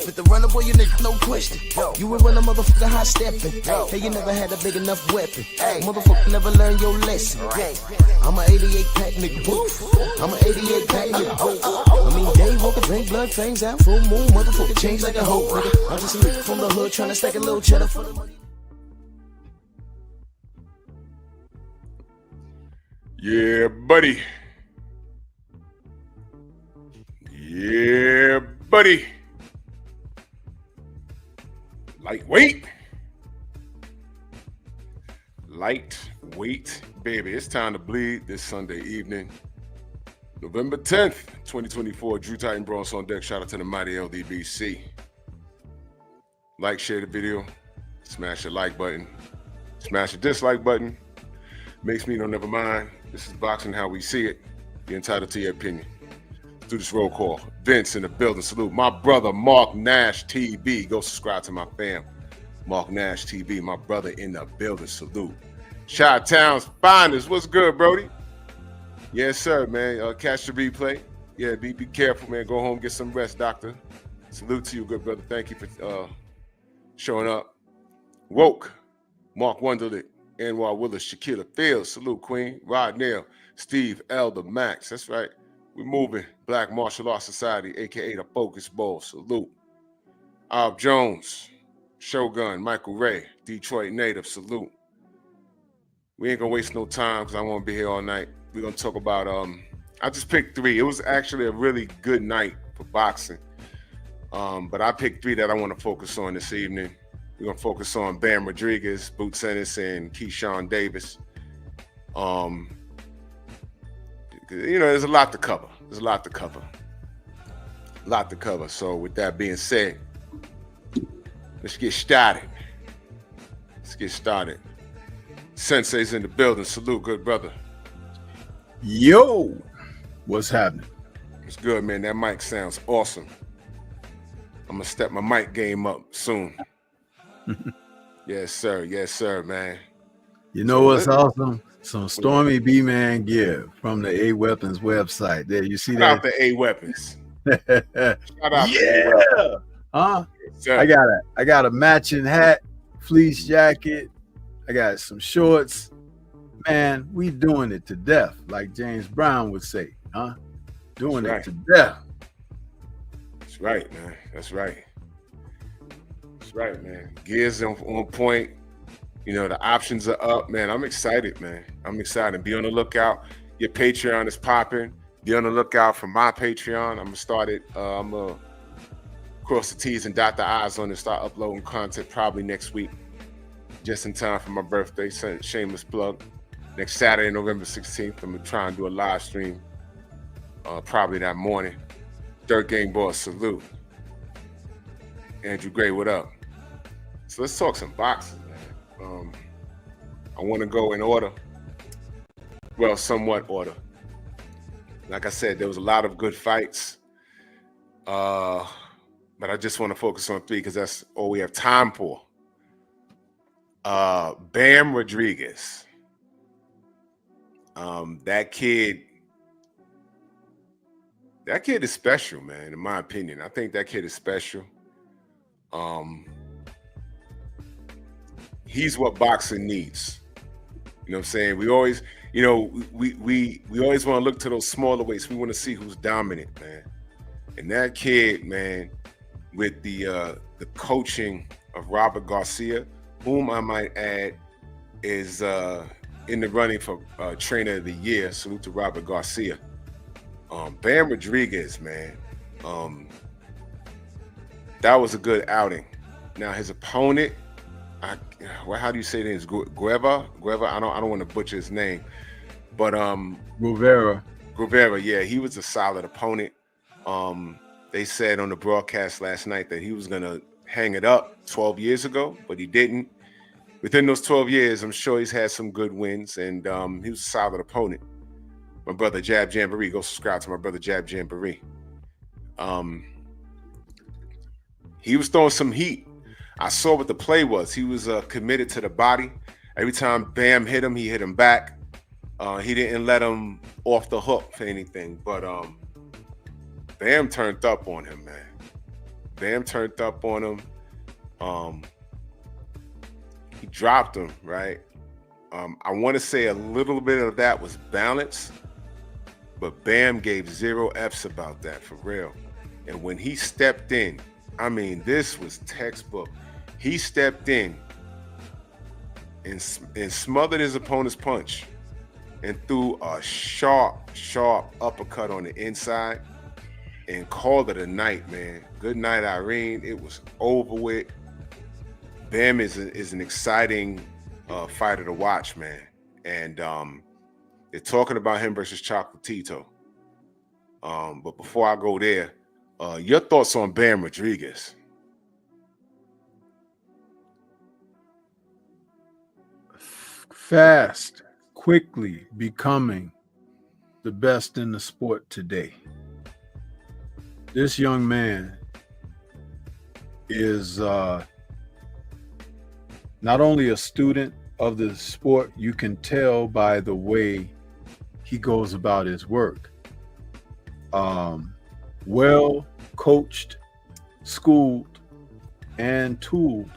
With the runner boy, you nigga, no question. You ain't run a motherfucker high stepping. Hey, you never had a big enough weapon. Motherfucker never learned your lesson. I'm a 88 pack nigga. I'm a 88 pack nigga. I mean, day walker, drink blood, fangs out, full moon, motherfucker change like a hoe. I'm just a nigga from the hood trying to stack a little cheddar for the money. Yeah, buddy. Yeah, buddy. Lightweight, baby. It's time to bleed this Sunday evening, November 10th, 2024. Drew Titan Bronx on deck. Shout out to the mighty LDBC. Like, share the video, smash the like button, smash the dislike button. Makes me never mind. This is boxing how we see it. You're entitled to your opinion. Do this roll call. Vince in the building. Salute my brother Mark Nash TV. Go subscribe to my fam. Mark Nash TV, my brother in the building. Salute. Chi-Town's finest. What's good, Brody? Yes, sir, man. Catch the replay. Yeah, be careful, man. Go home, get some rest, doctor. Salute to you, good brother. Thank you for showing up. Woke. Mark Wonderlit. Anwar Willis. Shaquilla Fields. Salute, Queen. Rod Nail. Steve Elder Max. That's right. We're moving. Black Martial Arts Society, a.k.a. the Focus Bowl. Salute. Alb Jones, Shogun, Michael Ray, Detroit native. Salute. We ain't going to waste no time because I want to be here all night. We're going to talk about, I just picked three. It was actually a really good night for boxing. But I picked three that I want to focus on this evening. We're going to focus on Bam Rodriguez, Boots Ennis, and Keyshawn Davis. You know, there's a lot to cover. So with that being said, let's get started. Sensei's in the building. Salute, good brother. Yo, what's happening? It's good, man. That mic sounds awesome. I'm going to step my mic game up soon. Yes, sir, man. You know what's awesome? Some Stormy B-Man gear from the A Weapons website. There, you see that? Shout out to A Weapons. Shout out to huh? Yes, I got a matching hat, fleece jacket. I got some shorts. Man, we doing it to death, like James Brown would say, huh? Doing it to death. That's right, man. Man. Gears on point. You know, the options are up, man. I'm excited, man. Be on the lookout. Your Patreon is popping. Be on the lookout for my Patreon. I'm going to start it. I'm going to cross the T's and dot the I's on it, start uploading content probably next week, just in time for my birthday. Shameless plug. Next Saturday, November 16th, I'm going to try and do a live stream probably that morning. Third Game Boss, salute. Andrew Gray, what up? So let's talk some boxing. I want to go in order. Well, somewhat order. Like I said, there was a lot of good fights. But I just want to focus on three because that's all we have time for. Bam Rodriguez. That kid is special, man, in my opinion. I think that kid is special. He's what boxing needs. You know what I'm saying? We always, we always want to look to those smaller weights. We want to see who's dominant, man. And that kid, man, with the coaching of Robert Garcia, whom I might add is in the running for Trainer of the Year. Salute to Robert Garcia. Bam Rodriguez, man. That was a good outing. Now his opponent, how do you say this? Guevara? I don't want to butcher his name, but Guevara. Yeah, he was a solid opponent. they said on the broadcast last night that he was going to hang it up 12 years ago, but he didn't. Within those 12 years, I'm sure he's had some good wins, and he was a solid opponent. My brother Jab Jamboree, go subscribe to my brother Jab Jamboree. He was throwing some heat. I saw what the play was. He was committed to the body. Every time Bam hit him, he hit him back. He didn't let him off the hook for anything, but Bam turned up on him, man. Bam turned up on him. He dropped him, right? I want to say a little bit of that was balance, but Bam gave 0 F's about that, for real. And when he stepped in, I mean, this was textbook. He stepped in and smothered his opponent's punch and threw a sharp uppercut on the inside and called it a night, man. Good night, Irene. It was over with. Bam is an exciting fighter to watch, man. And they're talking about him versus Chocolatito. But before I go there, your thoughts on Bam Rodriguez? Fast, quickly becoming the best in the sport today. This young man is not only a student of the sport, you can tell by the way he goes about his work. Well coached, schooled, and tooled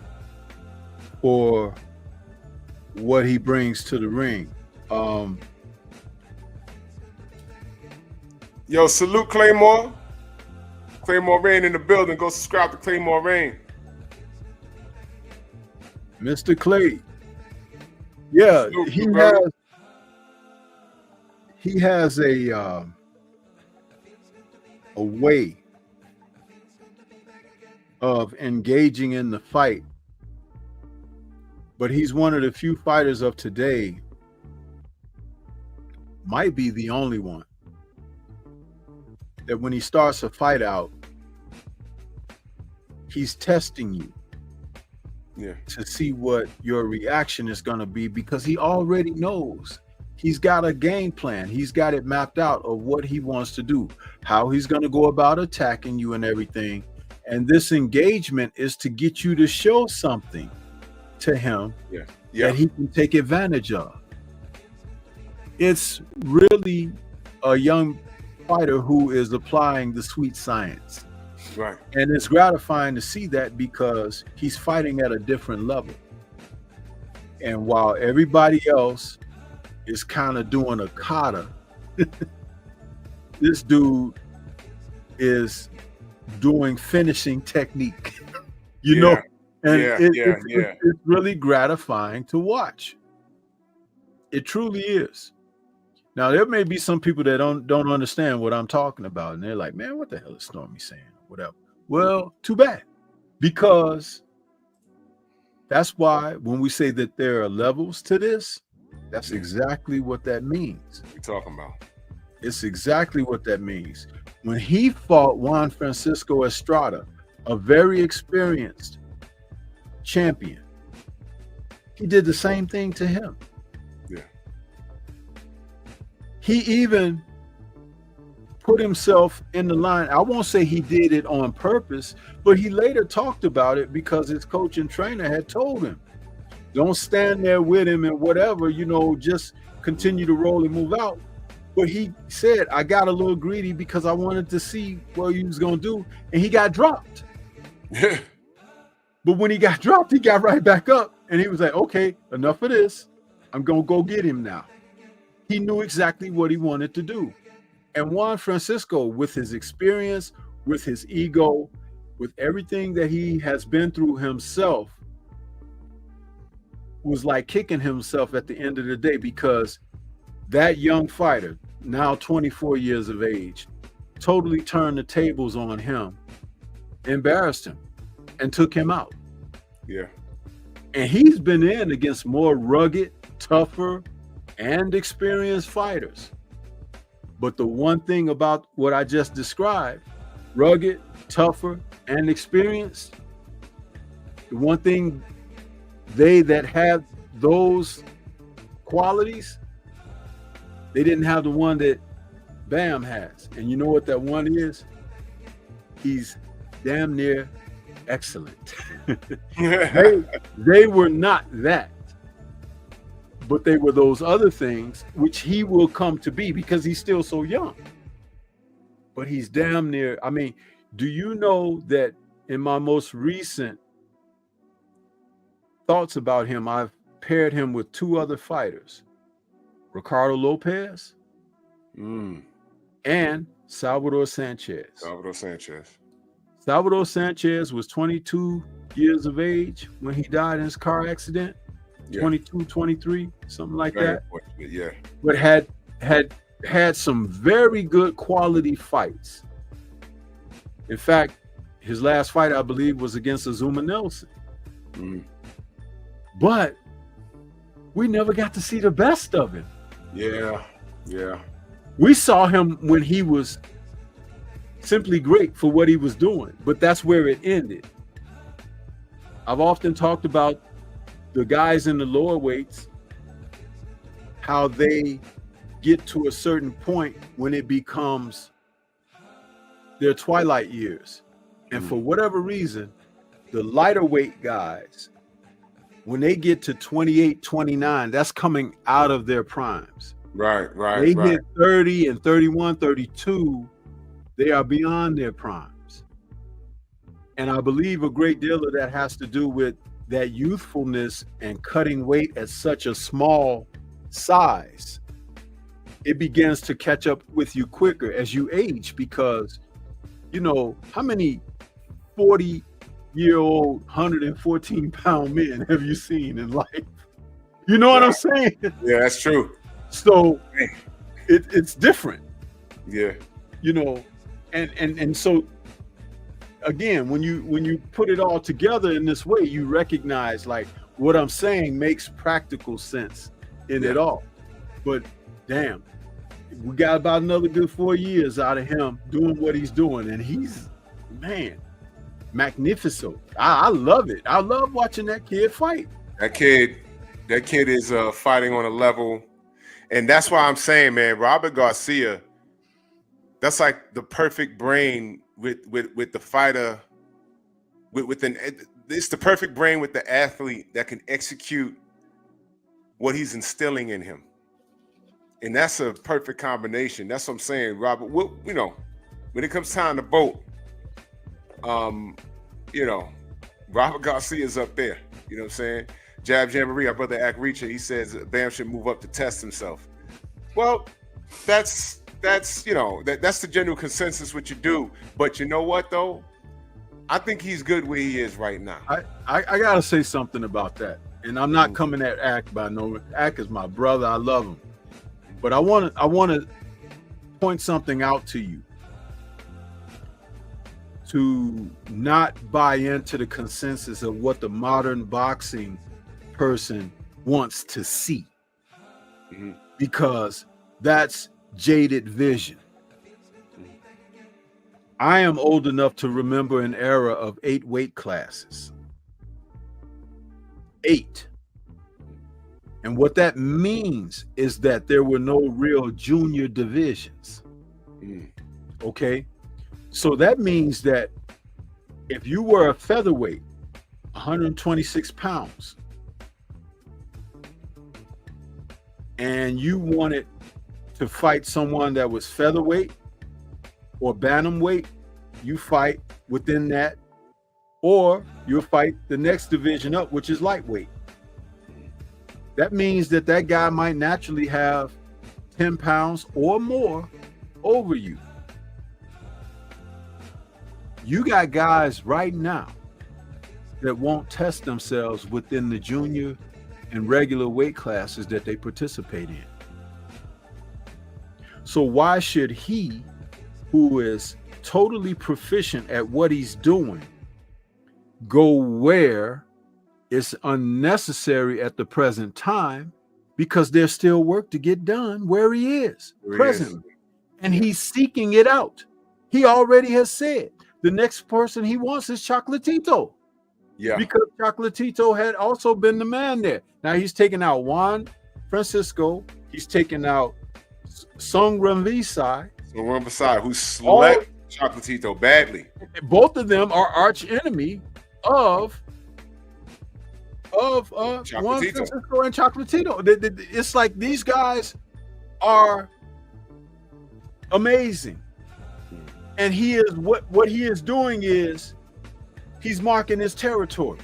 for what he brings to the ring. Yo, salute Claymore. Claymore Rain in the building. Go subscribe to Claymore Rain. Mr. Clay. Yeah, salute, he has a way of engaging in the fight, but he's one of the few fighters of today, might be the only one, that when he starts a fight out, he's testing you to see what your reaction is going to be, because he already knows. He's got a game plan. He's got it mapped out of what he wants to do, how he's going to go about attacking you and everything. And this engagement is to get you to show something to him that he can take advantage of. It's really a young fighter who is applying the sweet science. Right. And it's gratifying to see that, because he's fighting at a different level. And while everybody else is kind of doing a kata, this dude is doing finishing technique, you know, and it's really gratifying to watch. It truly is. Now, there may be some people that don't understand what I'm talking about, and they're like, man, what the hell is Stormy saying? Whatever. Well, too bad, because that's why when we say that there are levels to this, that's exactly what that means. What are you talking about? It's exactly what that means. When he fought Juan Francisco Estrada, a very experienced champion, he did the same thing to him. Yeah. He even put himself in the line. I won't say he did it on purpose, but he later talked about it because his coach and trainer had told him, don't stand there with him and whatever, you know, just continue to roll and move out. But he said, I got a little greedy because I wanted to see what he was going to do. And he got dropped. But when he got dropped, he got right back up. And he was like, okay, enough of this. I'm going to go get him now. He knew exactly what he wanted to do. And Juan Francisco, with his experience, with his ego, with everything that he has been through himself, was like kicking himself at the end of the day, because that young fighter, now 24 years of age, totally turned the tables on him, embarrassed him, and took him out. Yeah. And he's been in against more rugged, tougher, and experienced fighters. But the one thing about what I just described, rugged, tougher, and experienced, the one thing they that have those qualities, they didn't have the one that Bam has. And you know what that one is? He's damn near excellent. they were not that, but they were those other things which he will come to be because he's still so young. But he's damn near. I mean, do you know that in my most recent thoughts about him, I've paired him with two other fighters, Ricardo Lopez and Salvador Sanchez. Salvador Sanchez was 22 years of age when he died in his car accident. 22, 23, something like that. Yeah. But had some very good quality fights. In fact, his last fight, I believe, was against Azuma Nelson. But we never got to see the best of him. Yeah. We saw him when he was simply great for what he was doing, but that's where it ended. I've often talked about the guys in the lower weights, how they get to a certain point when it becomes their twilight years. And for whatever reason, the lighter weight guys, when they get to 28, 29, that's coming out of their primes. Right. They hit 30 and 31, 32, they are beyond their primes. And I believe a great deal of that has to do with that youthfulness and cutting weight at such a small size. It begins to catch up with you quicker as you age because, you know, how many 40-year-old, 114-pound men have you seen in life? You know what I'm saying? Yeah, that's true. So it's different. Yeah. You know, and so again, when you put it all together in this way, you recognize like what I'm saying makes practical sense in it all. But damn, we got about another good 4 years out of him doing what he's doing, and he's, man, magnificent. I love it. I love watching that kid fight. That kid is fighting on a level, and that's why I'm saying, man, Robert Garcia, that's like the perfect brain with the fighter, it's the perfect brain with the athlete that can execute what he's instilling in him. And that's a perfect combination. That's what I'm saying, Robert. You know, when it comes time to vote, you know, Robert Garcia is up there. You know what I'm saying? Jab Jamboree, our brother Ak Reacher, he says Bam should move up to test himself. Well, that's you know, that's the general consensus what you do. But you know what though? I think he's good where he is right now. I gotta say something about that. And I'm not coming at Ak by no. Ak is my brother. I love him. But I want to point something out to you. To not buy into the consensus of what the modern boxing person wants to see. Because that's jaded vision. I am old enough to remember an era of 8 weight classes. 8. And what that means is that there were no real junior divisions. Okay? So that means that if you were a featherweight, 126 pounds, and you wanted to fight someone that was featherweight or bantamweight, you fight within that, or you'll fight the next division up, which is lightweight. That means that that guy might naturally have 10 pounds or more over you. You got guys right now that won't test themselves within the junior and regular weight classes that they participate in. So why should he, who is totally proficient at what he's doing, go where it's unnecessary at the present time, because there's still work to get done where he is presently. And he's seeking it out. he already has said the next person he wants is Chocolatito. Yeah. Because Chocolatito had also been the man there. Now he's taking out Juan Francisco. He's taking out Sung Ramvisai. Who slept Chocolatito badly. Both of them are arch enemy of Juan Francisco and Chocolatito. It's like these guys are amazing. And he is what he is doing is he's marking his territory.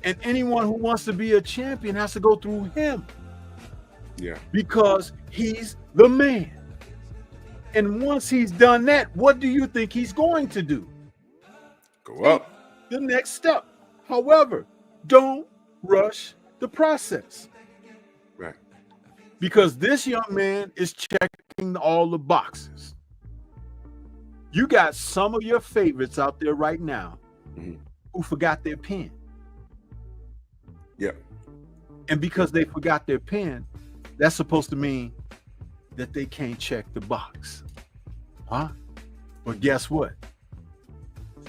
And anyone who wants to be a champion has to go through him. Yeah. Because he's the man. And once he's done that, what do you think he's going to do? Go up. The next step. However, don't rush the process. Right. Because this young man is checking all the boxes. You got some of your favorites out there right now who forgot their pen. Yeah. And because they forgot their pen, that's supposed to mean that they can't check the box. Huh? But guess what?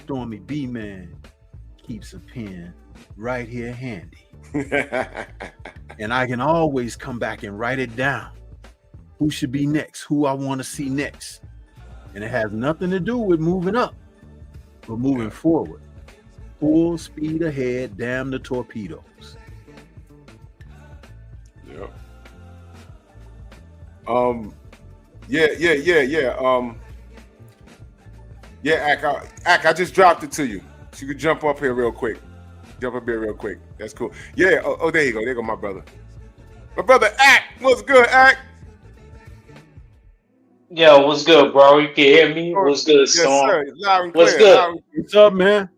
Stormy B-Man keeps a pen right here handy. And I can always come back and write it down. Who should be next? Who I want to see next? And it has nothing to do with moving up, but moving forward. Full speed ahead, damn the torpedoes. Yeah. Ak, I just dropped it to you. So you could jump up here real quick. That's cool. Yeah. Oh, there you go. There go my brother. My brother Ak. What's good, Ak? Yo, what's good, bro? You can hear me? What's good, Storm? Yes, sir. What's good? What's up, man?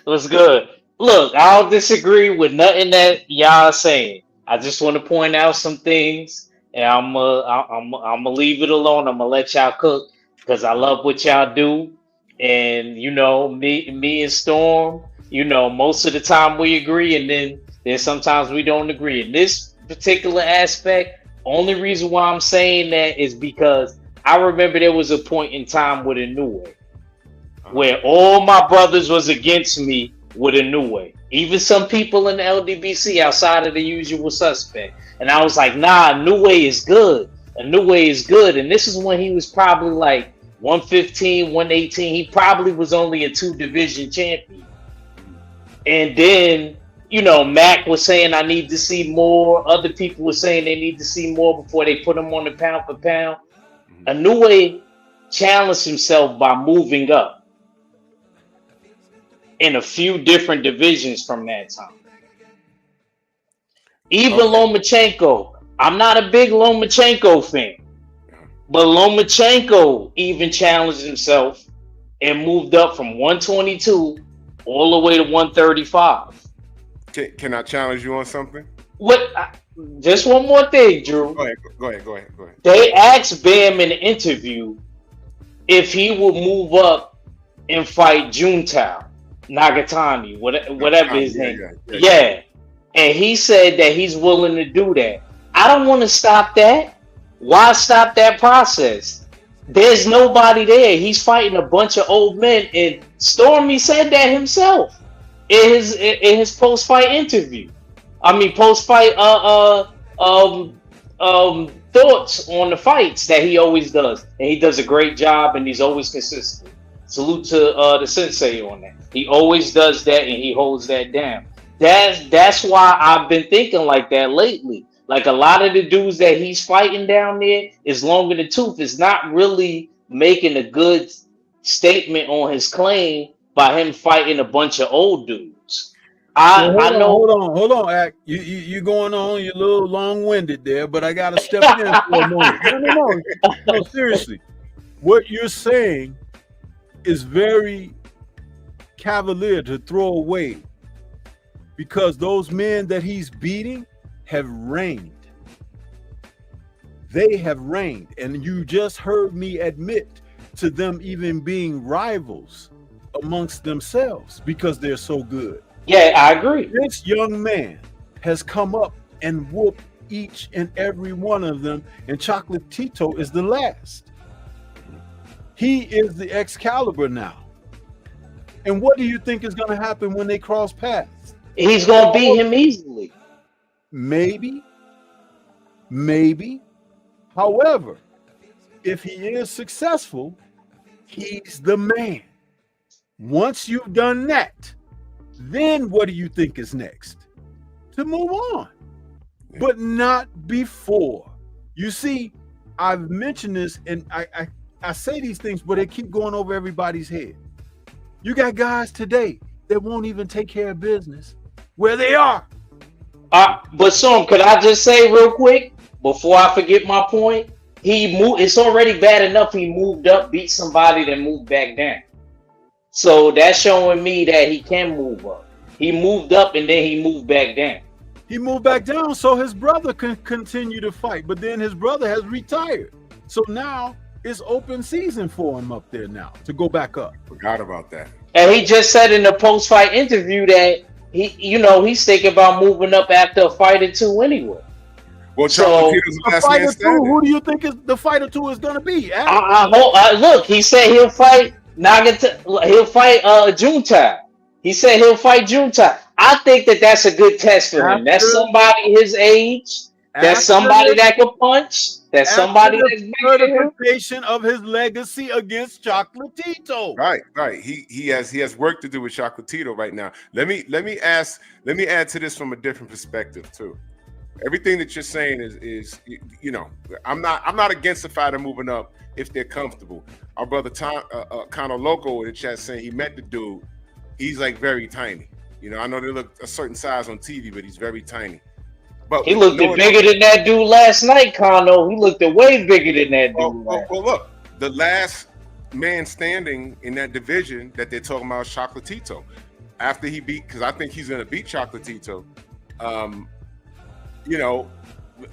What's good? Look, I don't disagree with nothing that y'all saying. I just want to point out some things, and I'm gonna leave it alone. I'm gonna let y'all cook because I love what y'all do. And you know, me and Storm, you know, most of the time we agree, and then sometimes we don't agree. In this particular aspect, only reason why I'm saying that is because I remember there was a point in time with a new way where all my brothers was against me with a new way. Even some people in the LDBC outside of the usual suspect. And I was like, nah, a new way is good. A new way is good. And this is when he was probably like 115, 118. He probably was only a 2-division champion. And then, you know, Mac was saying I need to see more. Other people were saying they need to see more before they put him on the pound for pound. A new way challenged himself by moving up in a few different divisions from that time. Even Lomachenko, I'm not a big Lomachenko fan, but Lomachenko even challenged himself and moved up from 122 all the way to 135. Can I challenge you on something? Just one more thing, Drew. Go ahead. They asked Bam in an interview if he would move up and fight Juntao Nagatani, whatever his name. Yeah. And he said that he's willing to do that. I don't want to stop that. Why stop that process? There's nobody there. He's fighting a bunch of old men, and Stormy said that himself in his post-fight interview. Post-fight thoughts on the fights that he always does. And he does a great job, and he's always consistent. Salute to the sensei on that. He always does that, and he holds that down. That's why I've been thinking like that lately. Like a lot of the dudes that he's fighting down there is long in the tooth. Is not really making a good statement on his claim by him fighting a bunch of old dudes. Hold on, Ak. You going on? You're a little long-winded there, but I gotta step in for a moment. No, seriously. What you're saying is very cavalier to throw away, because those men that he's beating have reigned. They have reigned, and you just heard me admit to them even being rivals amongst themselves because they're so good. Yeah, I agree. This young man has come up and whooped each and every one of them, and Chocolatito is the last. He is the Excalibur now. And what do you think is going to happen when they cross paths? He's going to beat him easily. Maybe. However, if he is successful, he's the man. Once you've done that, then what do you think is next? To move on, but not before. You see, I've mentioned this, and I say these things, but they keep going over everybody's head. You got guys today that won't even take care of business where they are. But Storm, could I just say real quick before I forget my point? It's already bad enough he moved up, beat somebody, then moved back down. So that's showing me that he can move up. He moved up and then he moved back down. He moved back down so his brother can continue to fight, but then his brother has retired. So now it's open season for him up there now to go back up. Forgot about that. And he just said in the post-fight interview that he's thinking about moving up after a fight or two anyway. Well, who do you think is the fighter two is going to be? Look, he said he'll fight Junta. He said he'll fight Junta. I think that's a good test for him. That's somebody his age. That's somebody that can punch. That's somebody that's certification of his legacy against Chocolatito. Right. He has work to do with Chocolatito right now. Let me add to this from a different perspective too. Everything that you're saying is I'm not against the fighter moving up if they're comfortable. Our brother Tom Conor Loco in the chat saying he met the dude. He's like very tiny. I know they look a certain size on TV, but he's very tiny. But he looked bigger than that dude last night, Conor. He looked way bigger than that dude. Well, look, the last man standing in that division that they're talking about is Chocolatito. After he beat, because I think he's going to beat Chocolatito.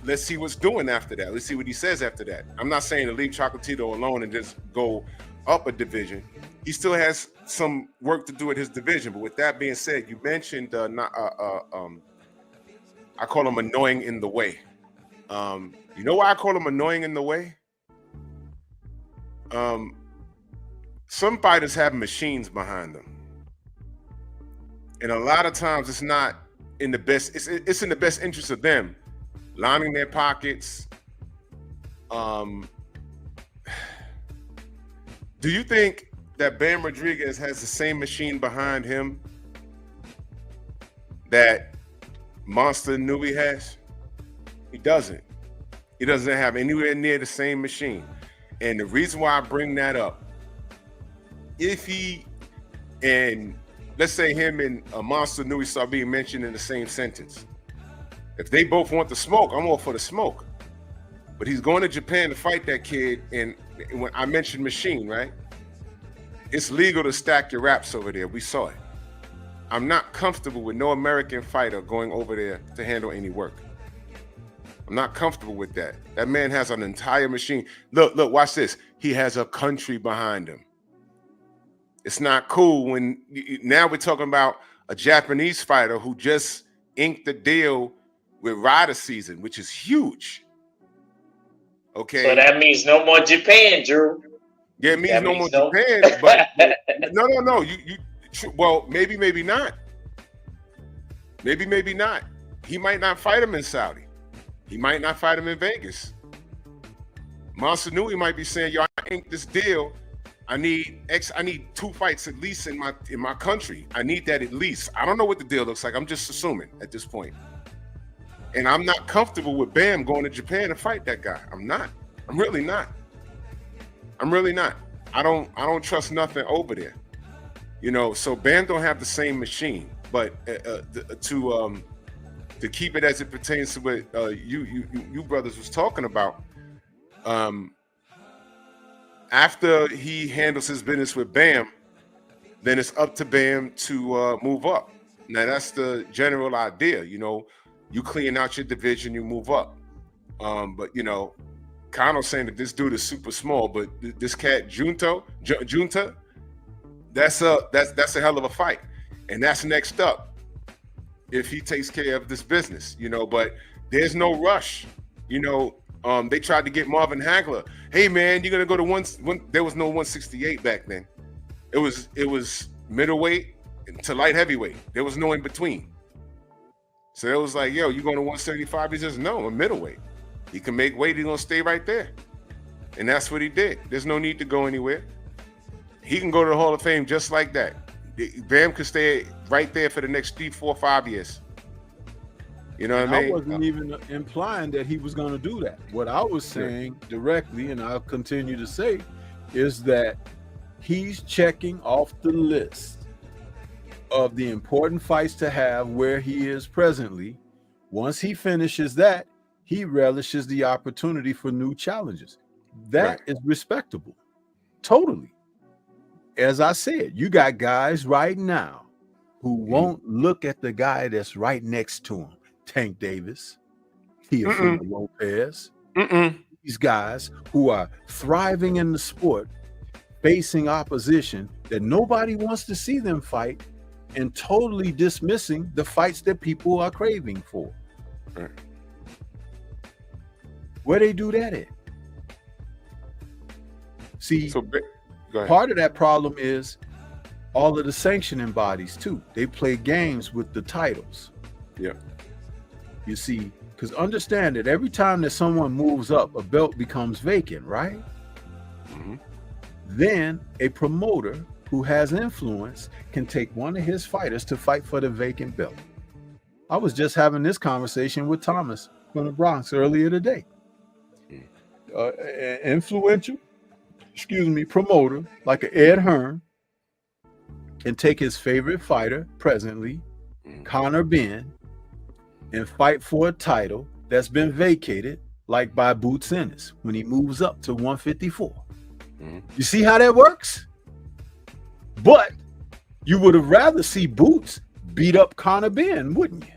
Let's see what's doing after that. Let's see what he says after that. I'm not saying to leave Chocolatito alone and just go up a division. He still has some work to do at his division. But with that being said, you mentioned I call him annoying in the way. You know why I call him annoying in the way? Some fighters have machines behind them. And a lot of times it's not in the best, it's in the best interest of them, lining their pockets. Do you think that Bam Rodriguez has the same machine behind him that Monster Nui has? He doesn't. He doesn't have anywhere near the same machine. And the reason why I bring that up, if he and let's say him and Monster Nui start being mentioned in the same sentence, if they both want the smoke, I'm all for the smoke. But he's going to Japan to fight that kid, and when I mentioned machine, right? It's legal to stack your raps over there. We saw it. I'm not comfortable with no American fighter going over there to handle any work. I'm not comfortable with that. That man has an entire machine. Look, watch this. He has a country behind him. It's not cool when now we're talking about a Japanese fighter who just inked the deal with Rider Season, which is huge. Okay. So that means no more Japan, Drew. Yeah, it means no more Japan, but no. Well, maybe not. Maybe not. He might not fight him in Saudi. He might not fight him in Vegas. Monster Nui might be saying, "Yo, I inked this deal. I need 2 fights at least in my country. I need that at least." I don't know what the deal looks like. I'm just assuming at this point. And I'm not comfortable with Bam going to Japan to fight that guy. I'm not. I'm really not. I don't trust nothing over there. So Bam don't have the same machine. But to keep it as it pertains to what you brothers was talking about, after he handles his business with Bam, then it's up to Bam to move up. Now that's the general idea. You clean out your division, you move up. But Kano's saying that this dude is super small, but this cat Junta, that's a hell of a fight, and that's next up if he takes care of this business. But there's no rush. They tried to get Marvin Hagler. Hey man, you're gonna go to one. There was no 168 back then. It was middleweight to light heavyweight. There was no in between. So it was like, yo, you going to 175? He says, no, I'm middleweight. He can make weight. He's gonna stay right there, and that's what he did. There's no need to go anywhere. He can go to the Hall of Fame just like that. Bam could stay right there for the next 3, 4, 5 years. You know what I mean? I wasn't even implying that he was going to do that. What I was saying directly, and I'll continue to say, is that he's checking off the list of the important fights to have where he is presently. Once he finishes that, he relishes the opportunity for new challenges. That is respectable. Totally. As I said, you got guys right now who won't look at the guy that's right next to him. Tank Davis, Teofimo Lopez, these guys who are thriving in the sport, facing opposition that nobody wants to see them fight, and totally dismissing the fights that people are craving for. Right. Where they do that at? See, So go ahead. part of that problem is all of the sanctioning bodies too. They play games with the titles. Yeah. You see, because understand that every time that someone moves up, a belt becomes vacant, right? Then a promoter who has influence can take one of his fighters to fight for the vacant belt. I was just having this conversation with Thomas from the Bronx earlier today. Influential, promoter like an Ed Hearn can take his favorite fighter presently, Conor Benn, and fight for a title that's been vacated, like by Boots Ennis when he moves up to 154. You see how that works? But you would have rather see Boots beat up Conor Benn, wouldn't you?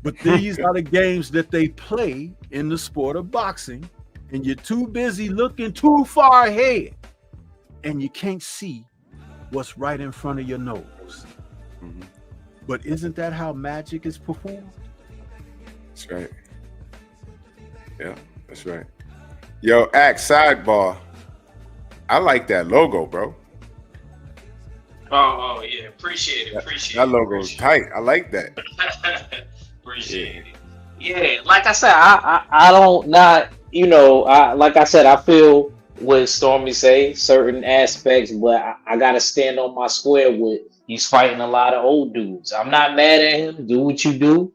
But these are the games that they play in the sport of boxing, and you're too busy looking too far ahead, and you can't see what's right in front of your nose. But isn't that how magic is performed? That's right. Yeah, that's right. Yo, Axe, sidebar. I like that logo, bro. Oh yeah, appreciate it. Appreciate That it. logo's tight. I like that. Appreciate it. Yeah, like I said, I don't not, like I said, I feel what Stormy say, certain aspects, but I gotta stand on my square with he's fighting a lot of old dudes. I'm not mad at him. Do what you do,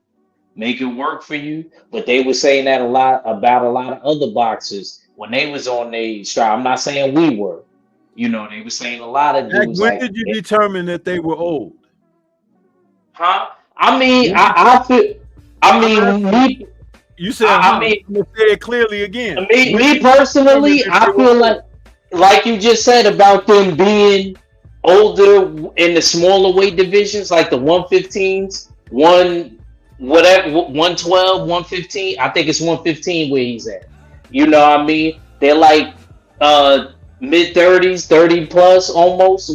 make it work for you. But they were saying that a lot about a lot of other boxers when they was on their stride. I'm not saying we were. They were saying a lot of dudes. When did you determine that they were old? Huh? I mean, I feel. I mean, me. You said. I mean, I'm gonna say it clearly again. Me personally, I feel like you just said about them being older in the smaller weight divisions, like the 115s, 112, 115. I think it's 115 where he's at. You know what I mean? They're like mid 30s, 30 plus almost.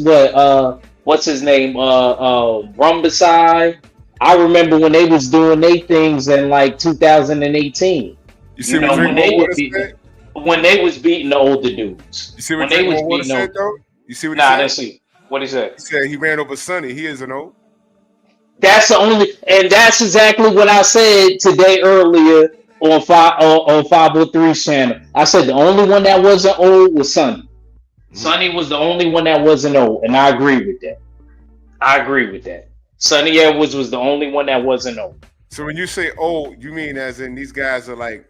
What's his name? Rumbasai. I remember when they was doing their things in like 2018. You see what when they was beating the older dudes. You see what Drake Water said though? You see what he said? That's it. What he said? He said he ran over Sonny. He isn't old. That's the only, and that's exactly what I said today earlier on 503's channel. I said the only one that wasn't old was Sonny. Sonny was the only one that wasn't old, and I agree with that. Sonny Edwards was the only one that wasn't old. So when you say old, you mean as in these guys are like,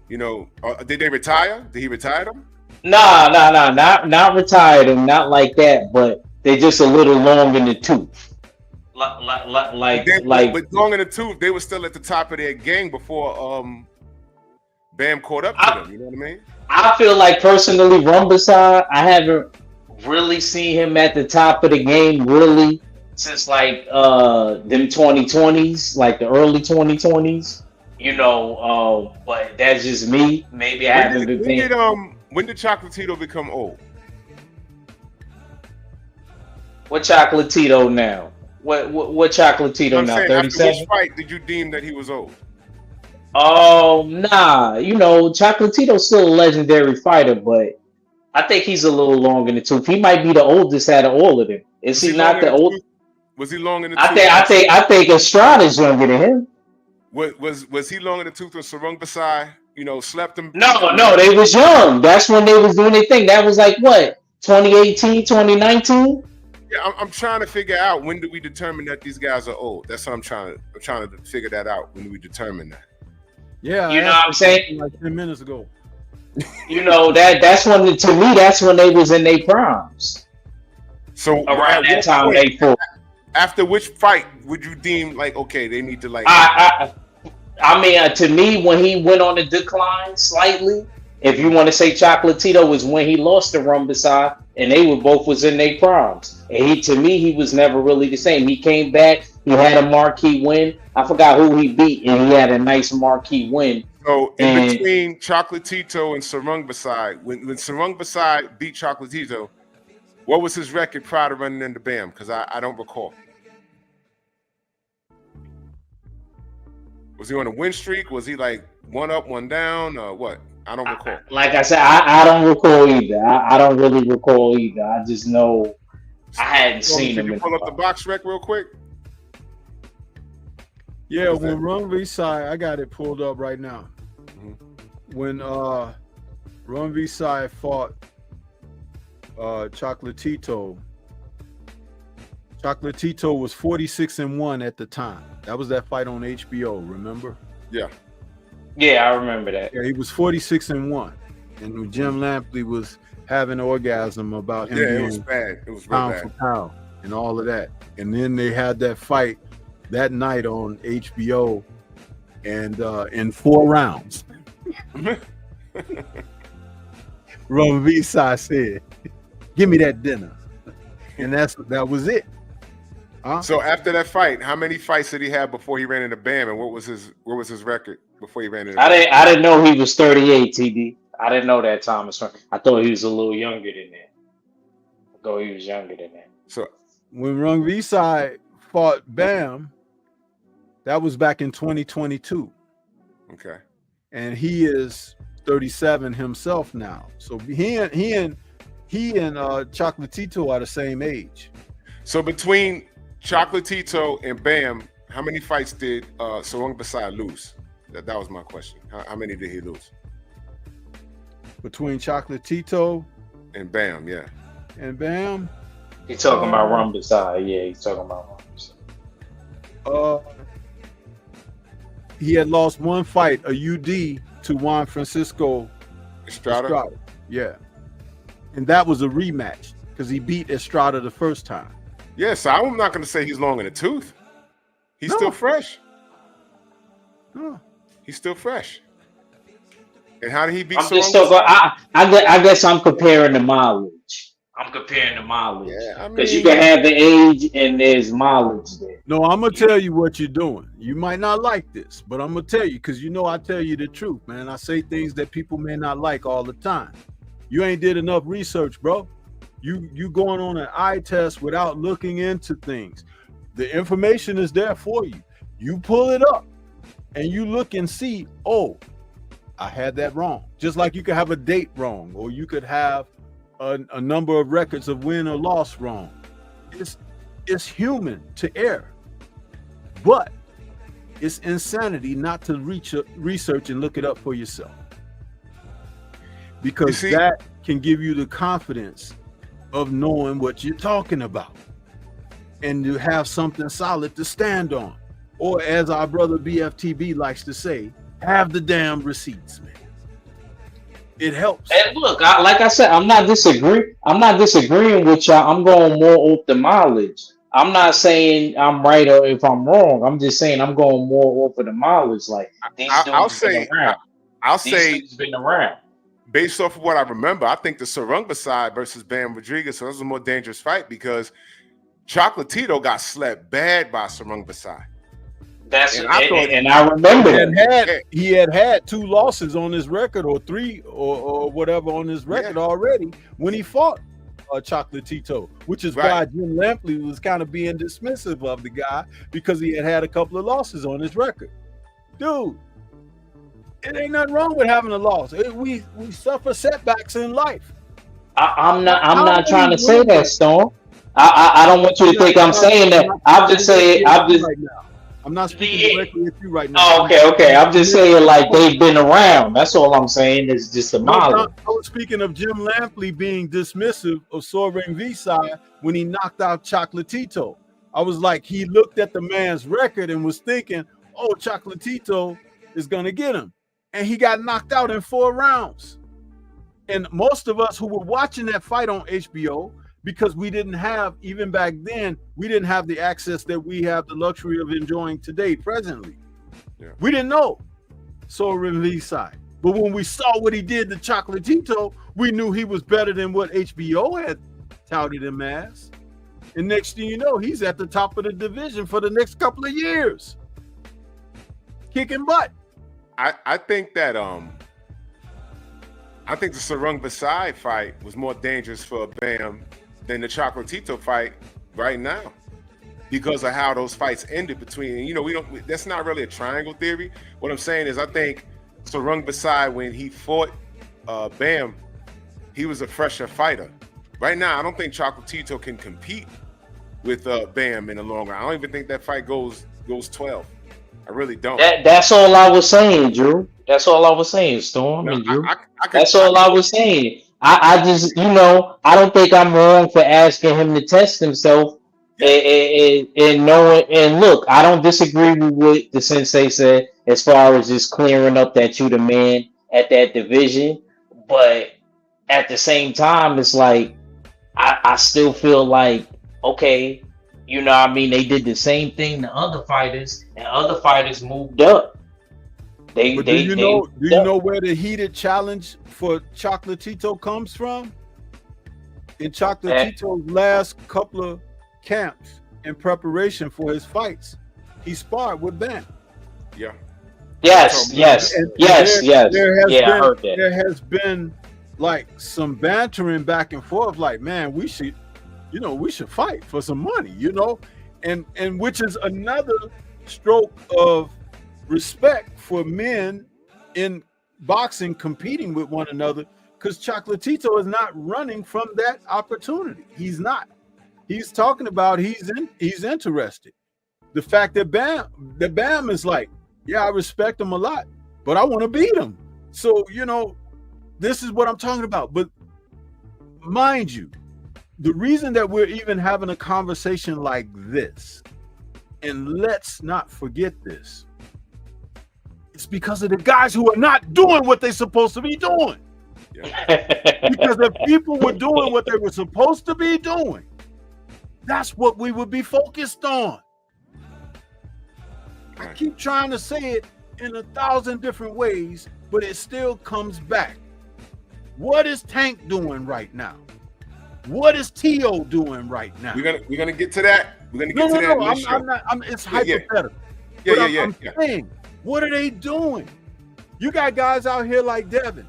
did they retire? Did he retire them? Nah, not retired them, not like that, but they just a little long in the tooth. But long in the tooth, they were still at the top of their game before Bam caught up to them. You know what I mean? I feel like personally, Rumbasai, I haven't really seen him at the top of the game really since like them 2020s, like the early 2020s. But that's just me. Maybe I haven't been paying. When did Chocolatito become old? What Chocolatito now? What Chocolatito now? 37. After which fight did you deem that he was old? Nah. Chocolatito's still a legendary fighter, but I think he's a little long in the tooth. He might be the oldest out of all of them. Is he not the old? Was he long in the I tooth? I think Estrada's younger than him. Was he long in the tooth when Sarung Basai, slept him? No, they was young. That's when they was doing their thing. That was like what, 2018, 2019? Yeah, I'm trying to figure out, when do we determine that these guys are old? That's what I'm trying to figure that out. When do we determine that? Yeah, you know what I'm saying? Like 10 minutes ago. That's when, to me, that's when they was in their primes. So around that time, they fought. After which fight would you deem like, okay, they need to like? I mean, to me, when he went on the decline slightly, if you want to say Chocolatito, was when he lost to Rumbasai, and they were both was in their primes. And to me, he was never really the same. He came back, he had a marquee win. I forgot who he beat, and he had a nice marquee win. So between Chocolatito and Sarung Basai, when Sarung Basai beat Chocolatito, what was his record prior to running into Bam? Because I don't recall. Was he on a win streak? Was he like one up, one down, or what? I don't recall. Like I said, I don't recall either. I don't really recall either. I just know I hadn't seen him. Can you pull up the box rec real quick? Yeah, when Run V-Side, I got it pulled up right now. Mm-hmm. When Run V-Side fought Chocolatito was 46-1 at the time. That was that fight on HBO, remember? Yeah. Yeah, I remember that. Yeah, he was 46-1. And Jim Lampley was having orgasm about him being it was bad. It was pound bad. for pound and all of that. And then they had that fight that night on HBO and in 4 rounds. Run V-Side said, "Give me that dinner." And that was it. So after that fight, how many fights did he have before he ran into Bam, and what was his record before he ran into Bam? I didn't know he was 38, TD. I didn't know that, Thomas. I thought he was a little younger than that. So when Rung V-Side fought Bam, that was back in 2022. Okay. And he is 37 himself now. So he and Chocolatito are the same age. So between Chocolatito and Bam, how many fights did Sarung Basai lose? That was my question. How many did he lose? Between Chocolatito and Bam, yeah. And Bam? He's talking about Rumbasai. Yeah, he's talking about Rumbasai. He had lost one fight, a UD, to Juan Francisco Estrada. Yeah. And that was a rematch because he beat Estrada the first time. Yeah, so I'm not going to say he's long in the tooth. He's still fresh. No. He's still fresh. And how did he beat I guess I'm comparing the mileage. Yeah, because you can have the age and there's mileage there. No, I'm going to tell you what you're doing. You might not like this, but I'm going to tell you because I tell you the truth, man. I say things that people may not like all the time. You ain't did enough research, bro. You going on an eye test without looking into things. The information is there for you. You pull it up and you look and see, oh, I had that wrong. Just like you could have a date wrong, or you could have a number of records of win or loss wrong. It's human to err, but it's insanity not to research and look it up for yourself, because that can give you the confidence of knowing what you're talking about and to have something solid to stand on. Or as our brother BFTB likes to say, have the damn receipts, man. It helps. And look, like I said, I'm not disagreeing with y'all. I'm going more off the mileage. I'm not saying I'm right or if I'm wrong. I'm just saying I'm going more off of the mileage. Like I'll say it's been around. Based off of what I remember, I think the Sarung Basai versus Bam Rodriguez was a more dangerous fight because Chocolatito got slept bad by Sarung Basai. And I remember he had 2 losses on his record, or 3 or whatever on his record already when he fought Chocolatito, which is why Jim Lampley was kind of being dismissive of the guy because he had a couple of losses on his record. Dude, It ain't nothing wrong with having a loss. We suffer setbacks in life. I'm not trying to say that, Storm. I don't want you to think I'm saying that. I'm just saying. I'm not speaking directly with you right now. Oh, okay. I'm just saying like they've been around. That's all I'm saying. Is just a model. I was speaking of Jim Lampley being dismissive of Soren Visai when he knocked out Chocolatito. I was like, he looked at the man's record and was thinking, oh, Chocolatito is gonna get him. And he got knocked out in 4 rounds. And most of us who were watching that fight on HBO, because we didn't have, even back then, we didn't have the access that we have the luxury of enjoying today, presently. Yeah. We didn't know Soren Visai. But when we saw what he did to Chocolatito, we knew he was better than what HBO had touted him as. And next thing you know, he's at the top of the division for the next couple of years. Kicking butt. I think that I think the Sarung Basai fight was more dangerous for Bam than the Chocolatito fight right now, because of how those fights ended between. You know, that's not really a triangle theory. What I'm saying is, I think Sarung Basai, when he fought Bam, he was a fresher fighter. Right now, I don't think Chocolatito can compete with Bam in the long run. I don't even think that fight goes 12. I really don't. That's all I was saying, Drew. That's all I was saying, Storm and Drew. That's all I was saying. I just, I don't think I'm wrong for asking him to test himself and knowing. And look, I don't disagree with what the sensei said as far as just clearing up that you the man at that division. But at the same time, it's like I still feel like, okay, you know what I mean? They did the same thing to other fighters, and other fighters moved up. Do you know where the heated challenge for Chocolatito comes from? In Chocolatito's last couple of camps in preparation for his fights, he sparred with Bam. Yeah. Yes. There has been like some bantering back and forth, like, man, we should fight for some money, and which is another stroke of respect for men in boxing competing with one another, because Chocolatito is not running from that opportunity. He's not. He's talking about he's interested. The fact that Bam is like, yeah, I respect him a lot, but I want to beat him. So, this is what I'm talking about. But mind you, the reason that we're even having a conversation like this, and let's not forget this, it's because of the guys who are not doing what they're supposed to be doing. Yeah. Because if people were doing what they were supposed to be doing, that's what we would be focused on. I keep trying to say it in 1,000 different ways, but it still comes back. What is Tank doing right now? What is T.O. doing right now? We're gonna get to that. We're gonna get to that. I'm not. It's hypothetical. I'm saying, what are they doing? You got guys out here like Devin,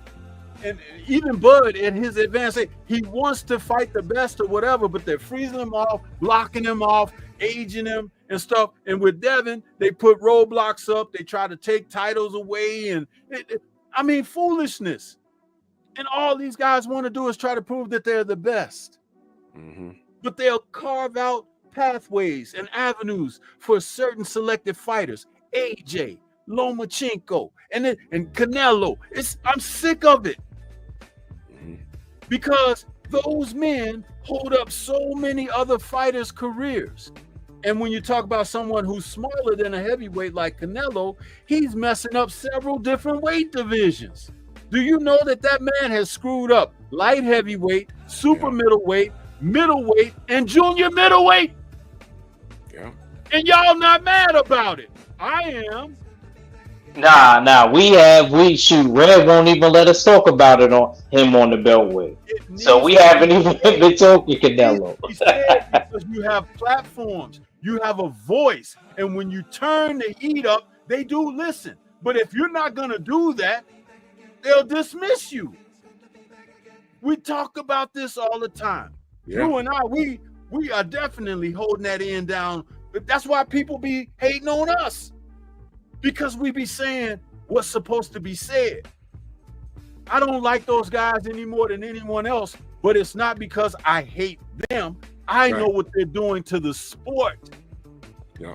and even Bud at his advance. He wants to fight the best or whatever, but they're freezing him off, blocking him off, aging him and stuff. And with Devin, they put roadblocks up. They try to take titles away, and foolishness. And all these guys want to do is try to prove that they're the best. Mm-hmm. But they'll carve out pathways and avenues for certain selected fighters. AJ, Lomachenko, and Canelo. I'm sick of it. Mm-hmm. Because those men hold up so many other fighters' careers. And when you talk about someone who's smaller than a heavyweight like Canelo, he's messing up several different weight divisions. Do you know that man has screwed up light heavyweight, super middleweight, and junior middleweight? Yeah. And y'all not mad about it. I am. Nah. Red won't even let us talk about it on him on the beltway. So we haven't even been talking Canelo. Because you have platforms, you have a voice, and when you turn the heat up, they do listen. But if you're not gonna do that, they'll dismiss you. We talk about this all the time. Yeah. You and I, we are definitely holding that end down. But that's why people be hating on us. Because we be saying, what's supposed to be said. I don't like those guys any more than anyone else, but it's not because I hate them. I know what they're doing to the sport. Yeah.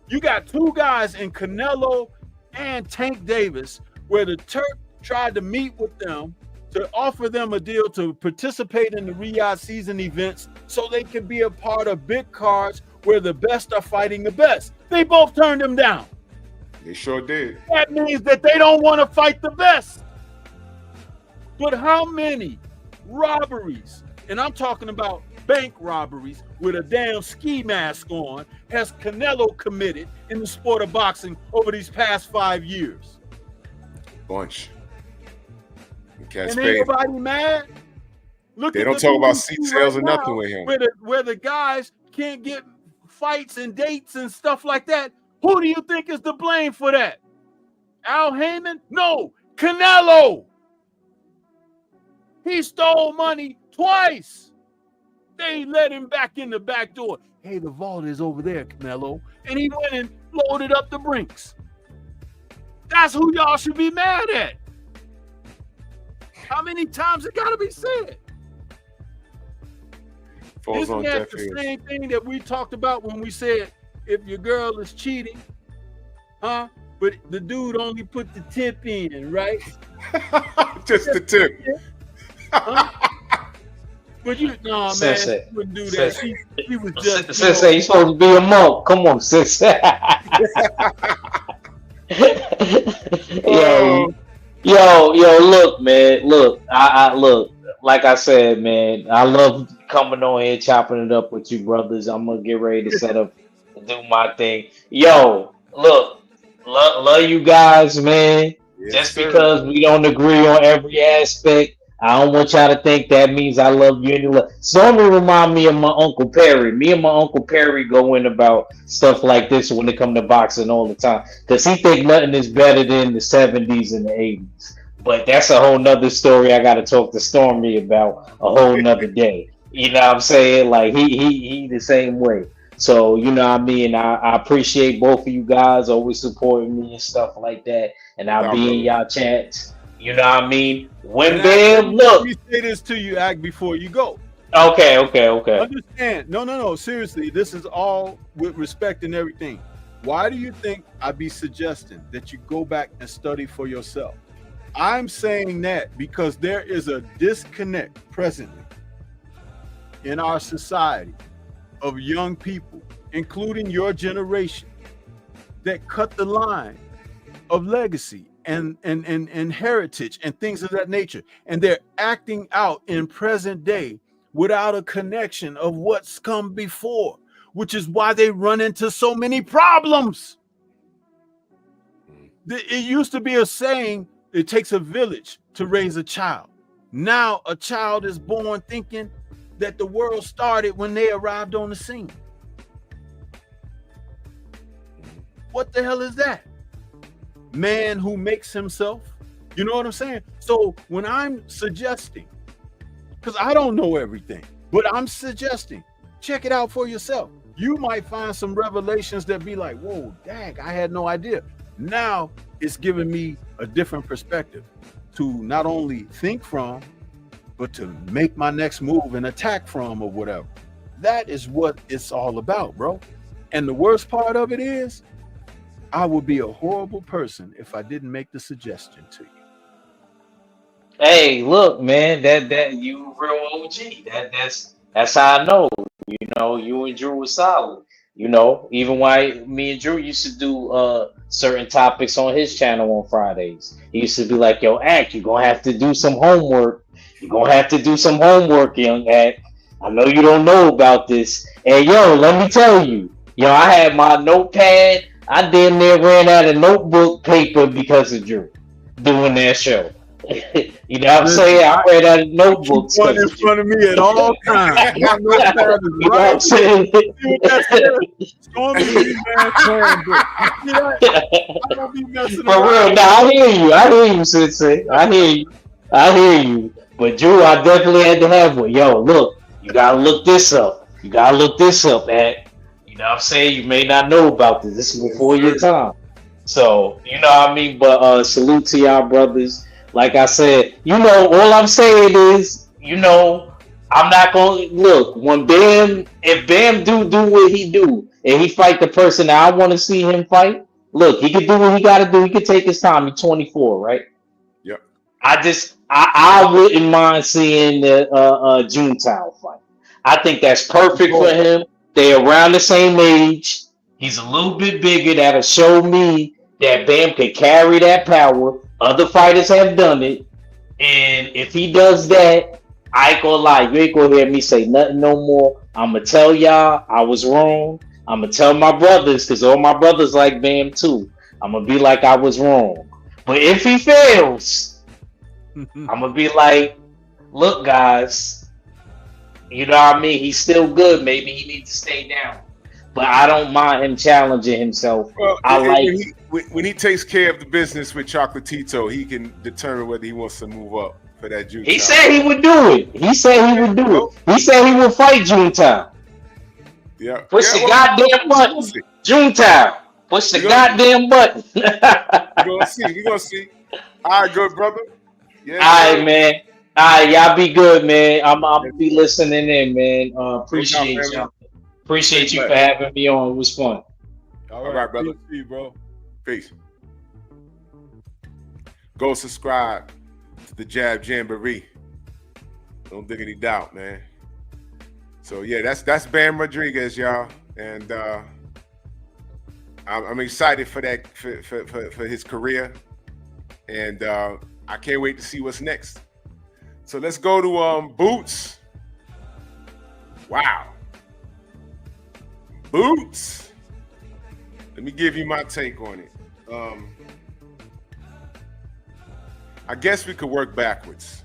You got two guys in Canelo and Tank Davis where the Turk tried to meet with them to offer them a deal to participate in the Riyadh season events so they can be a part of big cards where the best are fighting the best. They both turned them down. They sure did. That means that they don't want to fight the best. But how many robberies, and I'm talking about bank robberies with a damn ski mask on, has Canelo committed in the sport of boxing over these past 5 years? Bunch. And ain't nobody mad? Look, they don't talk about seat sales or nothing with him. Where the guys can't get fights and dates and stuff like that. Who do you think is to blame for that? Al Heyman? No, Canelo. He stole money twice. They let him back in the back door. Hey, the vault is over there, Canelo. And he went and loaded up the brinks. That's who y'all should be mad at. How many times it gotta be said? Isn't that the same thing that we talked about when we said if your girl is cheating, huh? But the dude only put the tip in, right? Just the tip. Huh? But you, no, man, she wouldn't do that. She was just. Sensei, you supposed to be a monk. Come on, Sensei. Yo, look, man, look, I look, like I said, man, I love coming on here, chopping it up with you brothers. I'm gonna get ready to set up and do my thing. Yo, look, love you guys, man. Yes, just because we don't agree on every aspect, I don't want y'all to think that means I love you any less. Stormy remind me of my Uncle Perry. Me and my Uncle Perry go in about stuff like this when it comes to boxing all the time. Because he think nothing is better than the 70s and the 80s. But that's a whole nother story I got to talk to Stormy about a whole nother day. You know what I'm saying? Like, he the same way. So, you know what I mean? I appreciate both of you guys always supporting me and stuff like that. And I'll be in y'all chats. You know what I mean? When Bam, look. Let me say this to you, Ag, before you go. Okay. Understand. No. Seriously, this is all with respect and everything. Why do you think I'd be suggesting that you go back and study for yourself? I'm saying that because there is a disconnect presently in our society of young people, including your generation, that cut the line of legacy and heritage and things of that nature. And they're acting out in present day without a connection of what's come before, which is why they run into so many problems. It used to be a saying, it takes a village to raise a child. Now a child is born thinking that the world started when they arrived on the scene. What the hell is that? Man who makes himself, you know what I'm saying? So when I'm suggesting, because I don't know everything, but I'm suggesting, check it out for yourself. You might find some revelations that be like, whoa, dang, I had no idea. Now it's giving me a different perspective to not only think from, but to make my next move and attack from or whatever. That is what it's all about, bro. And the worst part of it is, I would be a horrible person if I didn't make the suggestion to you. Hey, look, man, that you real OG. That's how I know. You know, you and Drew were solid. You know, even why me and Drew used to do certain topics on his channel on Fridays. He used to be like, yo, Act, you're gonna have to do some homework. You're gonna have to do some homework, young Act. I know you don't know about this. And yo, let me tell you, I had my notepad. I damn near ran out of notebook paper because of Drew doing that show. You know what I'm saying? I ran out of notebooks. One in front of me at all times. My notepad is You know what I'm saying? For real, I hear you, Sensei. I hear you. But Drew, I definitely had to have one. Yo, look, you gotta look this up. Man. You know what I'm saying? You may not know about this. This is before your time. So, you know what I mean? But salute to y'all brothers. Like I said, all I'm saying is, I'm not gonna look when if Bam do what he do and he fight the person that I want to see him fight, look, he can do what he gotta do. He can take his time. He's 24, right? Yep. I wouldn't mind seeing the Junetown fight. I think that's perfect for him. They're around the same age. He's a little bit bigger. That'll show me that Bam can carry that power. Other fighters have done it. And if he does that, I ain't gonna lie. You ain't gonna hear me say nothing no more. I'm gonna tell y'all I was wrong. I'm gonna tell my brothers, because all my brothers like Bam too. I'm gonna be like I was wrong. But if he fails, I'm gonna be like, look, guys, you know what I mean? He's still good. Maybe he needs to stay down. But I don't mind him challenging himself. Well, when he takes care of the business with Chocolatito, he can determine whether he wants to move up for that Junetown. He said he would do it. He said he would do it. He said he would fight Junetown. Yeah. Push the goddamn button. Junetown. Push the goddamn button. We're gonna see. We're gonna see. All right, good brother. Yeah, all right, man. All right, y'all be good, man. I'm gonna be listening in, man. Appreciate y'all. Appreciate you for having me on. It was fun. All right, brother. See you, bro. Peace. Go subscribe to the Jab Jamboree. Don't dig any doubt, man. So yeah, that's Bam Rodriguez, y'all, and I'm excited for that for his career, and I can't wait to see what's next. So let's go to Boots. Wow. Boots. Let me give you my take on it. I guess we could work backwards.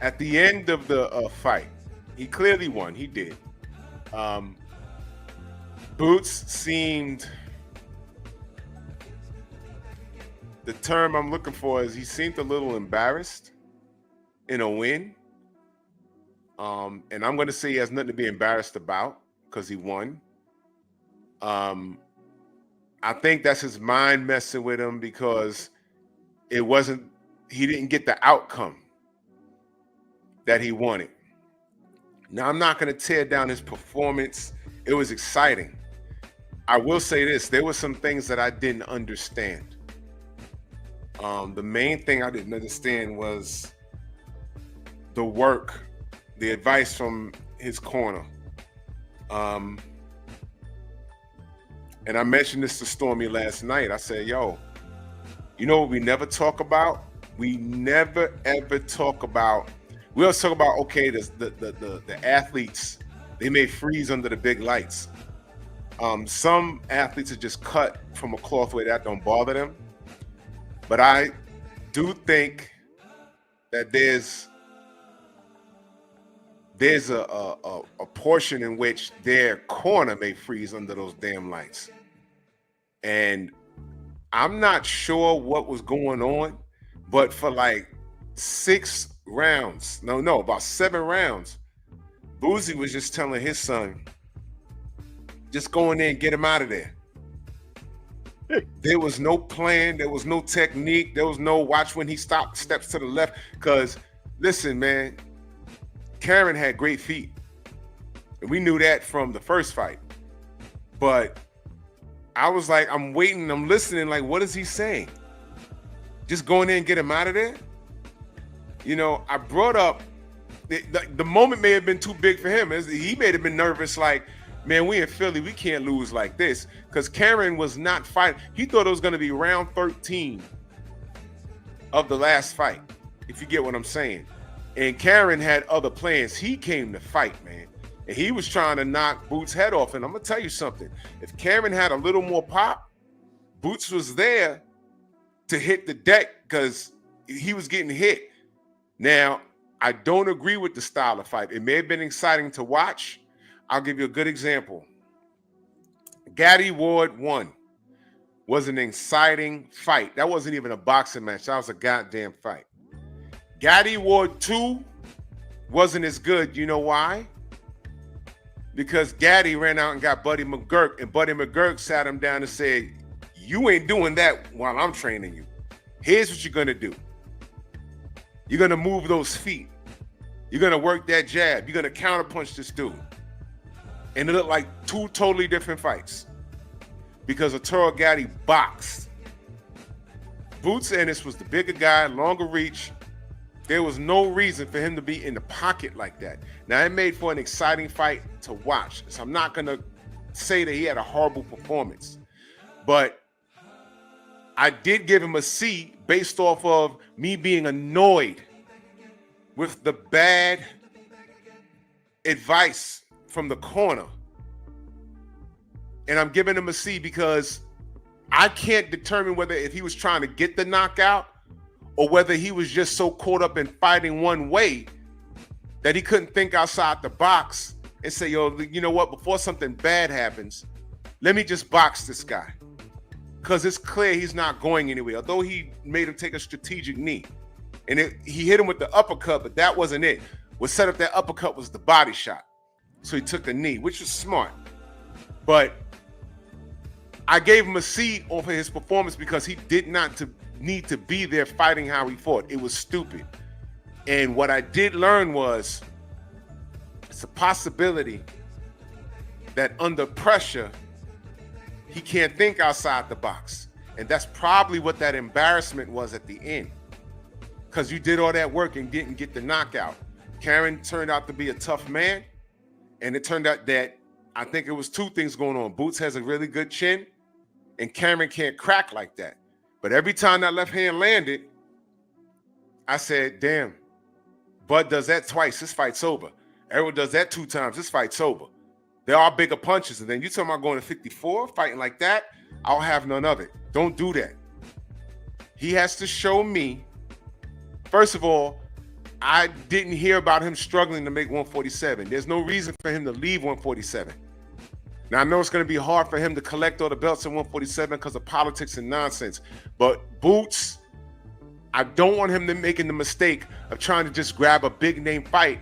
At the end of the fight, he clearly won. He did. Boots seemed, the term I'm looking for is he seemed a little embarrassed in a win. And I'm going to say he has nothing to be embarrassed about because he won. I think that's his mind messing with him because he didn't get the outcome that he wanted. Now, I'm not going to tear down his performance. It was exciting. I will say this, there were some things that I didn't understand. The main thing I didn't understand was the work, the advice from his corner. And I mentioned this to Stormy last night. I said, yo, you know what we never talk about? We never, ever talk about, we always talk about, okay, the athletes, they may freeze under the big lights. Some athletes are just cut from a cloth where that don't bother them. But I do think that there's a portion in which their corner may freeze under those damn lights. And I'm not sure what was going on, but for like 6 rounds, about 7 rounds, Boozy was just telling his son, just go in there and get him out of there. There was no plan, there was no technique, there was no watch when he steps to the left. Because listen, man, Karen had great feet. And we knew that from the first fight. But I was like, I'm waiting, I'm listening, like, what is he saying? Just go in there and get him out of there? You know, I brought up, the moment may have been too big for him. He may have been nervous, like, man, we in Philly, we can't lose like this. Because Karen was not fighting. He thought it was going to be round 13 of the last fight, if you get what I'm saying. And Karen had other plans. He came to fight, man. And he was trying to knock Boots' head off. And I'm going to tell you something. If Karen had a little more pop, Boots was there to hit the deck because he was getting hit. Now, I don't agree with the style of fight. It may have been exciting to watch. I'll give you a good example. Gaddy Ward 1 was an exciting fight. That wasn't even a boxing match. That was a goddamn fight. Gaddy Ward 2 wasn't as good. You know why? because Gaddy ran out and got Buddy McGurk, and Buddy McGurk sat him down and said, you ain't doing that while I'm training you. Here's what you're going to do. You're going to move those feet. You're going to work that jab. You're going to counterpunch this dude. And it looked like two totally different fights because Arturo Gatti boxed. Boots Ennis was the bigger guy, longer reach. There was no reason for him to be in the pocket like that. Now, it made for an exciting fight to watch. So I'm not going to say that he had a horrible performance. But I did give him a C based off of me being annoyed with the bad advice from the corner. And I'm giving him a C because I can't determine whether if he was trying to get the knockout or whether he was just so caught up in fighting one way that he couldn't think outside the box and say, yo, you know what, before something bad happens, let me just box this guy. Because it's clear he's not going anywhere, although he made him take a strategic knee. And he hit him with the uppercut, but that wasn't it. What set up that uppercut was the body shot. So he took a knee, which was smart. But I gave him a C off of his performance because he did not need to be there fighting how he fought. It was stupid. And what I did learn was it's a possibility that under pressure, he can't think outside the box. And that's probably what that embarrassment was at the end. Because you did all that work and didn't get the knockout. Karen turned out to be a tough man. And it turned out that I think it was two things going on. Boots has a really good chin, and Cameron can't crack like that. But every time that left hand landed, I said, damn, Bud does that twice, this fight's over. Errol does that 2 times, this fight's over. There are bigger punches. And then you talking about going to 54, fighting like that, I'll have none of it. Don't do that. He has to show me, first of all, I didn't hear about him struggling to make 147. There's no reason for him to leave 147. Now, I know it's going to be hard for him to collect all the belts in 147 because of politics and nonsense. But Boots, I don't want him to making the mistake of trying to just grab a big name fight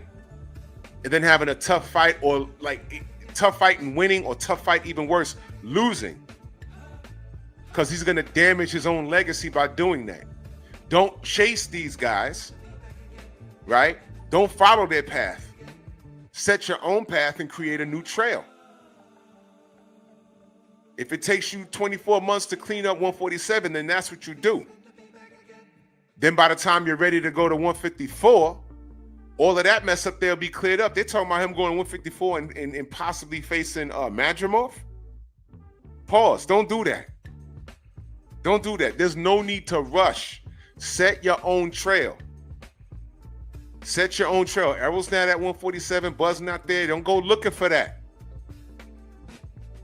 and then having a tough fight, or like tough fight and winning, or tough fight even worse, losing. Because he's going to damage his own legacy by doing that. Don't chase these guys, right? Don't follow their path. Set your own path and create a new trail. If it takes you 24 months to clean up 147, then that's what you do. Then by the time you're ready to go to 154, all of that mess up there will be cleared up. They're talking about him going 154 and possibly facing Madrimov. Pause. Don't do that. Don't do that. There's no need to rush. Set your own trail. Set your own trail. Errol's not at 147. Bud's not there. Don't go looking for that.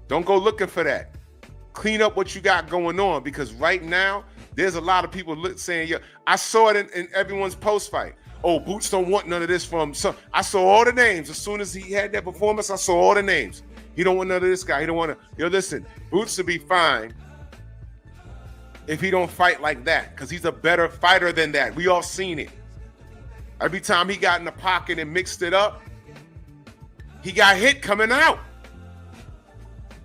Don't go looking for that. Clean up what you got going on, because right now, there's a lot of people saying, yeah, I saw it in everyone's post-fight. Oh, Boots don't want none of this from some. I saw all the names. As soon as he had that performance, I saw all the names. He don't want none of this guy. He don't want to. Yo, listen, Boots will be fine if he don't fight like that, because he's a better fighter than that. We all seen it. Every time he got in the pocket and mixed it up, he got hit coming out.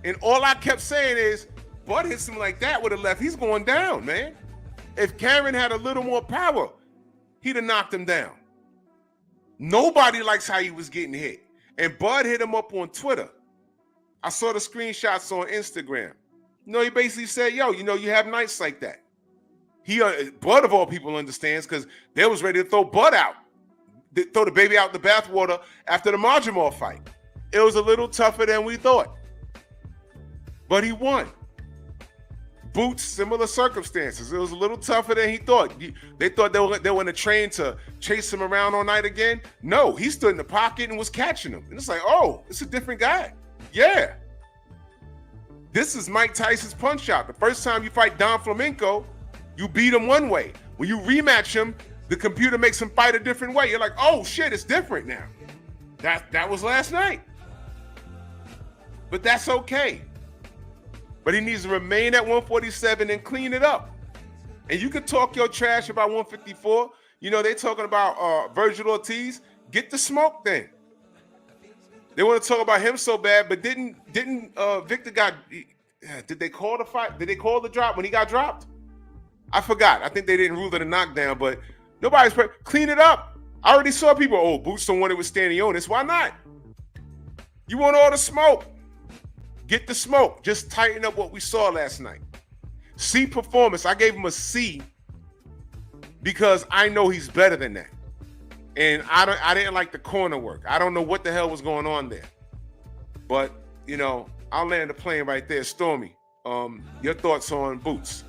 And all I kept saying is, Bud hits him like that with a left, he's going down, man. If Karen had a little more power, he'd have knocked him down. Nobody likes how he was getting hit. And Bud hit him up on Twitter. I saw the screenshots on Instagram. You know, he basically said, yo, you know, you have nights like that. Bud, of all people, understands, because they was ready to throw Bud out. Throw the baby out the bathwater after the Madrimov fight. It was a little tougher than we thought. But he won. Boots, similar circumstances. It was a little tougher than he thought. They thought they were in a train to chase him around all night again. No, he stood in the pocket and was catching him. And it's like, oh, it's a different guy. Yeah. This is Mike Tyson's punch out. The first time you fight Don Flamenco, you beat him one way. When you rematch him, the computer makes him fight a different way. You're like, oh shit, it's different now. That was last night. But that's okay. But he needs to remain at 147 and clean it up. And you can talk your trash about 154. You know, they're talking about Virgil Ortiz. Get the smoke then. They want to talk about him so bad, but didn't Victor got? Did they call the fight? Did they call the drop when he got dropped? I forgot. I think they didn't rule it a knockdown, but nobody's clean it up. I already saw people. Oh, Boots don't want it with Stanionis. Why not? You want all the smoke? Get the smoke. Just tighten up what we saw last night. C performance. I gave him a C because I know he's better than that. And I didn't like the corner work. I don't know what the hell was going on there. But, you know, I'll land the plane right there. Stormy, your thoughts on Boots?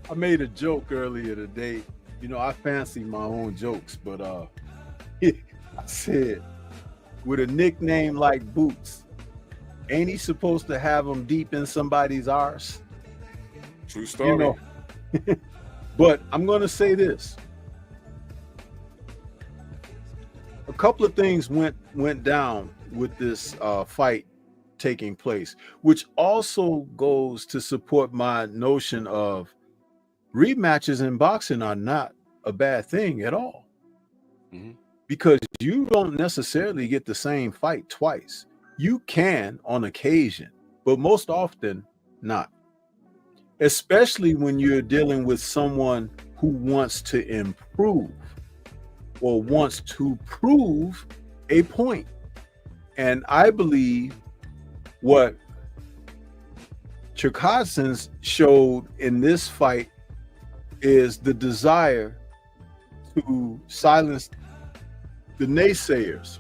I made a joke earlier today. You know, I fancy my own jokes, but I said, with a nickname like Boots, ain't he supposed to have him deep in somebody's arse? True story. You know? But I'm going to say this. A couple of things went down with this fight taking place, which also goes to support my notion of rematches in boxing are not a bad thing at all. Mm-hmm. Because you don't necessarily get the same fight twice. You can on occasion, but most often not. Especially when you're dealing with someone who wants to improve or wants to prove a point. And I believe what Cherkasins showed in this fight is the desire to silence the naysayers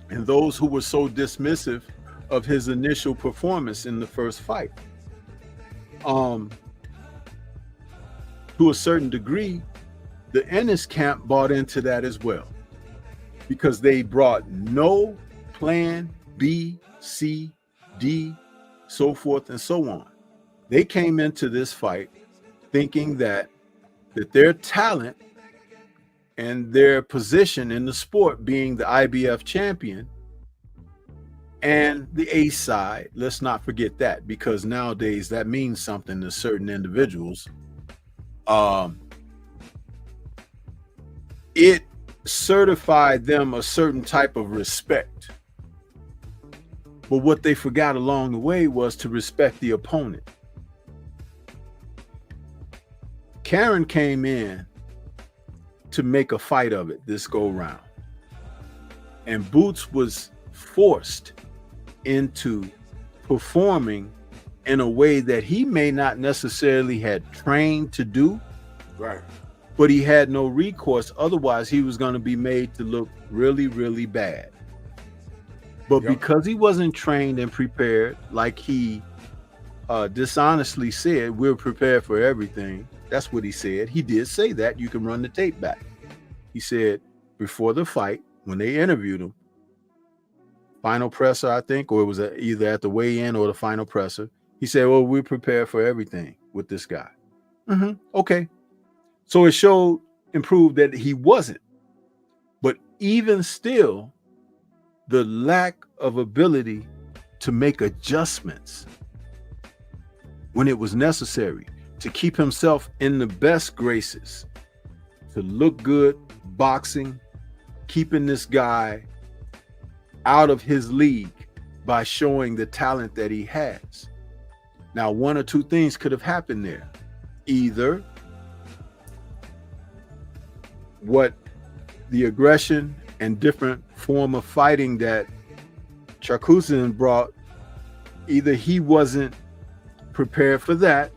and those who were so dismissive of his initial performance in the first fight. To a certain degree, the Ennis camp bought into that as well, because they brought no plan B, C, D, so forth and so on. They came into this fight thinking that their talent and their position in the sport, being the IBF champion and the A side, let's not forget that, because nowadays that means something to certain individuals. It certified them a certain type of respect. But what they forgot along the way was to respect the opponent. Karen came in to make a fight of it this go round. And Boots was forced into performing in a way that he may not necessarily had trained to do. Right. But he had no recourse. Otherwise, he was going to be made to look really, really bad. But because he wasn't trained and prepared, like he dishonestly said, we're prepared for everything. That's what he said. He did say that. You can run the tape back. He said before the fight, when they interviewed him, final presser, I think, or it was either at the weigh-in or the final presser, he said, well, we're prepared for everything with this guy. Mm-hmm. Okay. So it showed and proved that he wasn't. But even still, the lack of ability to make adjustments when it was necessary to keep himself in the best graces, to look good boxing, keeping this guy out of his league by showing the talent that he has. Now, one or two things could have happened there. Either what the aggression and different form of fighting that Cherkasins brought, either he wasn't prepared for that,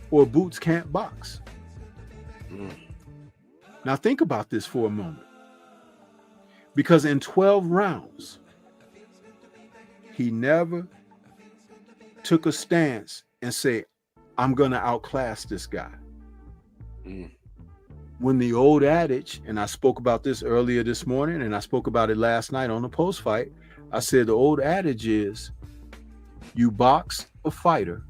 or Boots can't box. Now think about this for a moment. Because in 12 rounds, he never took a stance and say, I'm going to outclass this guy. When the old adage, and I spoke about this earlier this morning, and I spoke about it last night on the post fight, I said the old adage is, you box a fighter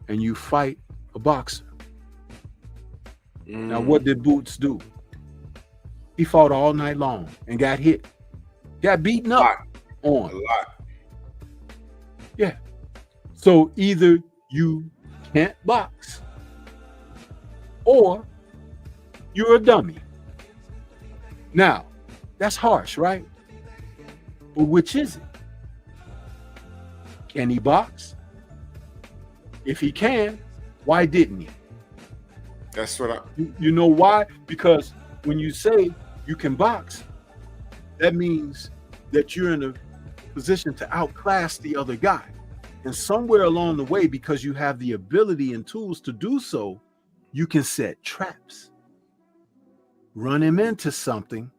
and you fight a boxer. Now, what did Boots do? He fought all night long and got hit, got beaten up on. A lot. Yeah. So either you can't box or you're a dummy. Now, that's harsh, right? But which is it? Can he box? If he can, why didn't he? That's what I. You know why? Because when you say you can box, that means that you're in a position to outclass the other guy. And somewhere along the way, because you have the ability and tools to do so, you can set traps, run him into something.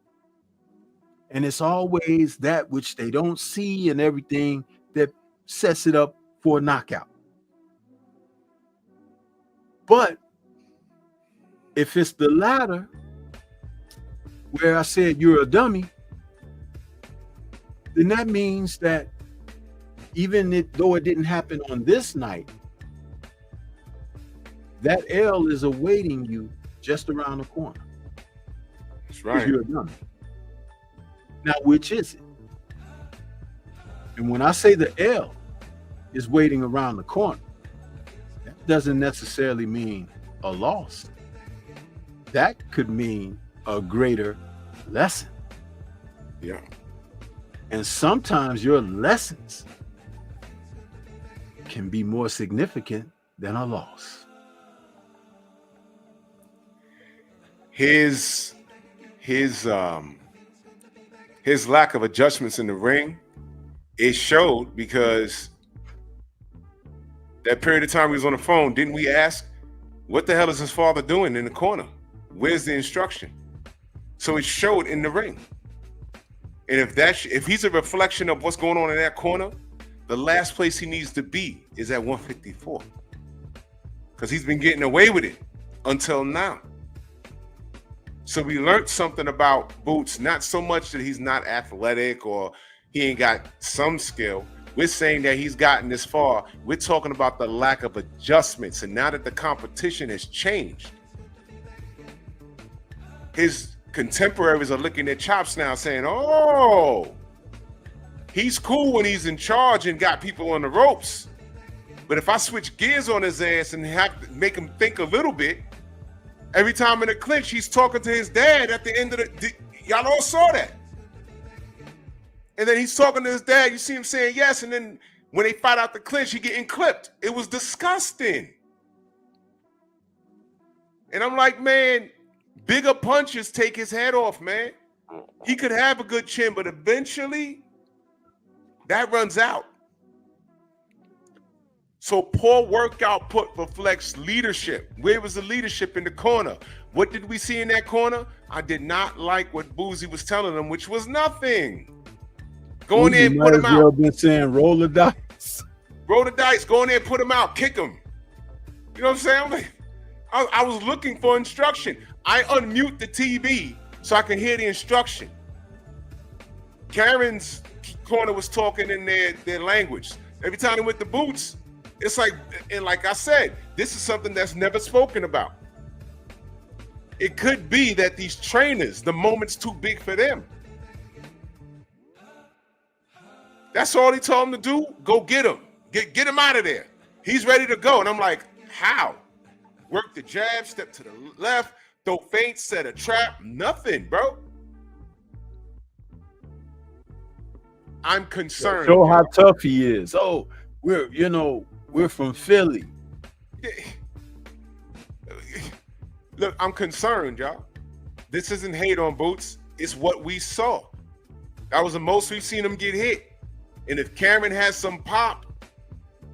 And it's always that which they don't see and everything that sets it up for a knockout. But if it's the latter, where I said you're a dummy, then that means that even though it didn't happen on this night, that L is awaiting you just around the corner. That's right. You're a dummy. Now, which is it? And when I say the L is waiting around the corner, that doesn't necessarily mean a loss. That could mean a greater lesson. Yeah. And sometimes your lessons can be more significant than a loss. His lack of adjustments in the ring, it showed, because that period of time he was on the phone, didn't we ask, what the hell is his father doing in the corner? Where's the instruction? So it showed in the ring. And if he's a reflection of what's going on in that corner, the last place he needs to be is at 154. Because he's been getting away with it until now. So we learned something about Boots, not so much that he's not athletic or he ain't got some skill. We're saying that he's gotten this far. We're talking about the lack of adjustments. And now that the competition has changed, his contemporaries are looking at chops now saying, oh, he's cool when he's in charge and got people on the ropes. But if I switch gears on his ass and have to make him think a little bit, every time in a clinch, he's talking to his dad at the end of y'all all saw that. And then he's talking to his dad. You see him saying yes. And then when they fight out the clinch, he getting clipped. It was disgusting. And I'm like, man, bigger punches take his head off, man. He could have a good chin, but eventually that runs out. So poor work output reflects leadership. Where was the leadership in the corner? What did we see in that corner? I did not like what Boozy was telling them, which was nothing. Go in there and put him out. Well been saying roll the dice. Roll the dice. Go in there and put him out. Kick him. You know what I'm saying? I'm like, I was looking for instruction. I unmute the TV so I can hear the instruction. Karen's corner was talking in their language. Every time they went to Boots, it's like, and like I said, this is something that's never spoken about. It could be that these trainers, the moment's too big for them. That's all he told him to do. Go get him. Get him out of there. He's ready to go. And I'm like, how? Work the jab, step to the left, throw feint, set a trap. Nothing, bro. I'm concerned. Show how tough he is. Oh, we're from Philly. Look, I'm concerned, y'all. This isn't hate on Boots. It's what we saw. That was the most we've seen him get hit. And if Cameron has some pop,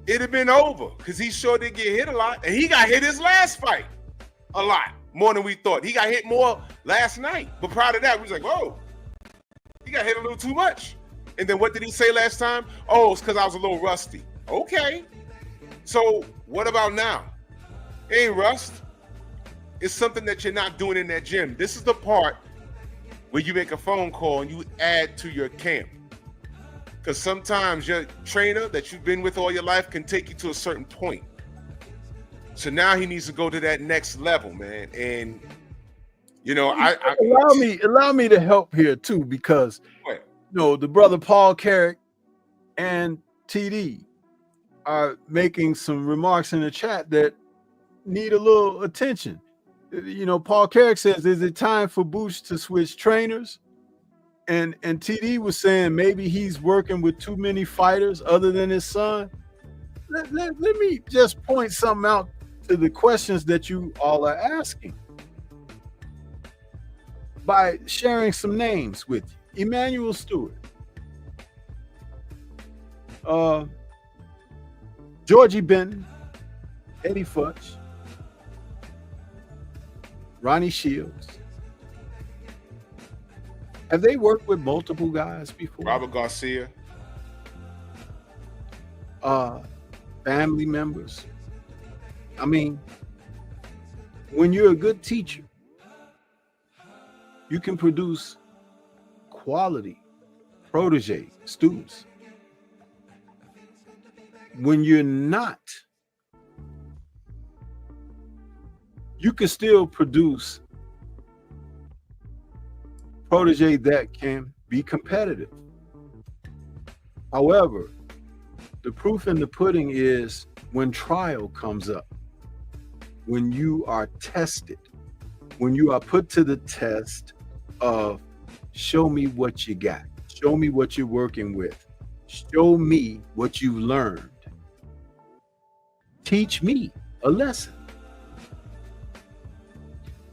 it'd have been over, because he sure did get hit a lot. And he got hit his last fight a lot, more than we thought. He got hit more last night. But prior to that, we was like, whoa, he got hit a little too much. And then what did he say last time? Oh, it's because I was a little rusty. Okay. So what about now? It ain't rust. It's something that you're not doing in that gym. This is the part where you make a phone call and you add to your camp. Because sometimes your trainer that you've been with all your life can take you to a certain point. So now he needs to go to that next level, man. And allow me to help here too, because the brother Paul Carrick and TD are making some remarks in the chat that need a little attention. Paul Carrick says, is it time for Boosh to switch trainers? And TD was saying maybe he's working with too many fighters other than his son. Let me just point something out to the questions that you all are asking by sharing some names with you. Emmanuel Stewart, Georgie Benton, Eddie Futch, Ronnie Shields. Have they worked with multiple guys before? Robert Garcia. Family members. I mean, when you're a good teacher, you can produce quality protege students. When you're not, you can still produce protege that can be competitive. However, the proof in the pudding is when trial comes up, when you are tested, when you are put to the test of show me what you got, show me what you're working with, show me what you've learned, teach me a lesson.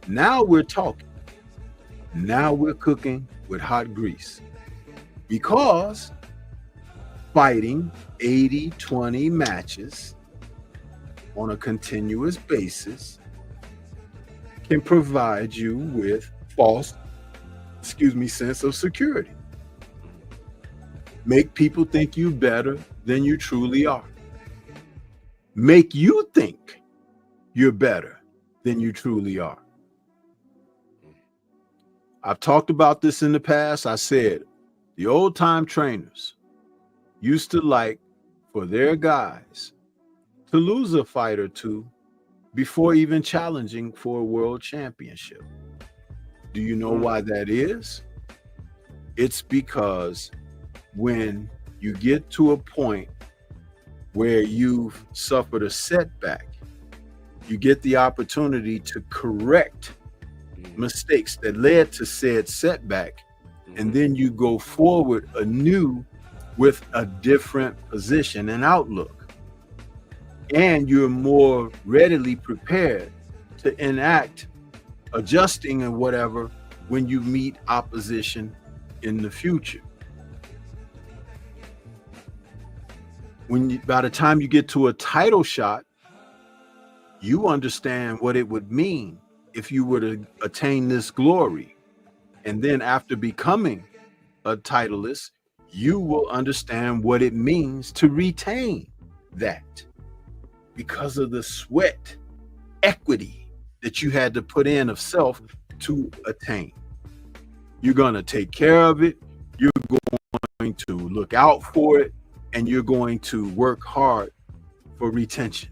Now we're talking. Now we're cooking with hot grease, because fighting 80-20 matches on a continuous basis can provide you with sense of security. Make people think you better than you truly are. Make you think you're better than you truly are. I've talked about this in the past. I said the old time trainers used to like for their guys to lose a fight or two before even challenging for a world championship. Do you know why that is? It's because when you get to a point where you've suffered a setback, you get the opportunity to correct mistakes that led to said setback, and then you go forward anew with a different position and outlook, and you're more readily prepared to enact adjusting and whatever when you meet opposition in the future. By the time you get to a title shot, you understand what it would mean if you were to attain this glory. And then after becoming a titleist, you will understand what it means to retain that because of the sweat equity that you had to put in of self to attain. You're going to take care of it. You're going to look out for it, and you're going to work hard for retention.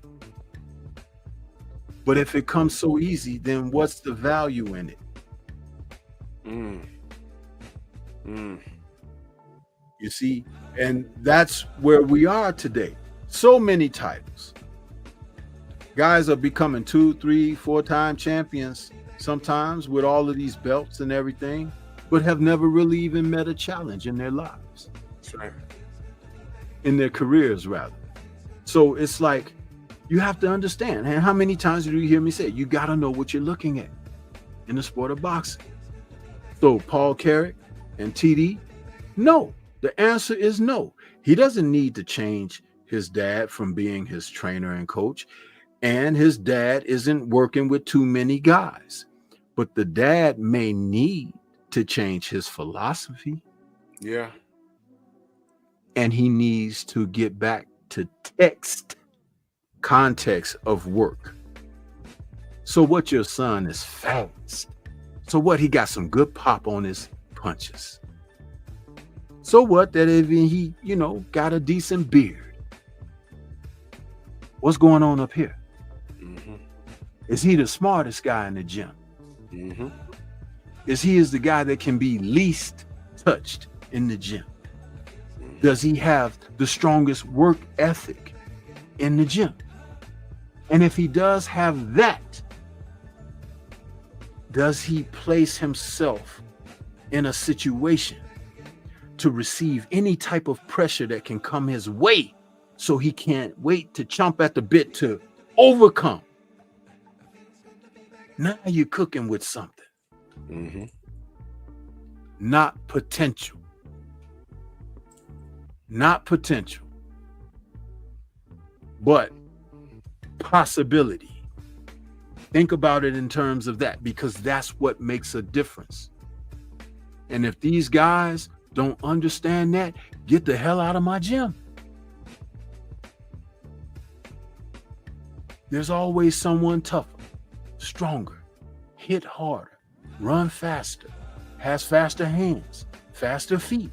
But if it comes so easy, then what's the value in it? You see, and that's where we are today. So many titles. Guys are becoming 2, 3, 4-time champions sometimes with all of these belts and everything, but have never really even met a challenge in their lives. That's right. In their careers, rather. So it's like, you have to understand. And how many times do you hear me say, you got to know what you're looking at in the sport of boxing? So Paul Carrick and TD, no. The answer is no. He doesn't need to change his dad from being his trainer and coach. And his dad isn't working with too many guys. But the dad may need to change his philosophy. Yeah. And he needs to get back to context of work. So what, your son is fast. So what, he got some good pop on his punches. So what, that even he, got a decent beard. What's going on up here? Is he the smartest guy in the gym? Is the guy that can be least touched in the gym? Does he have the strongest work ethic in the gym? And if he does have that, does he place himself in a situation to receive any type of pressure that can come his way, so he can't wait to chomp at the bit to overcome? Now you're cooking with something. Mm-hmm. Not potential. Not potential, but possibility. Think about it in terms of that, because that's what makes a difference. And if these guys don't understand that, get the hell out of my gym. There's always someone tougher, stronger, hit harder, run faster, has faster hands, faster feet.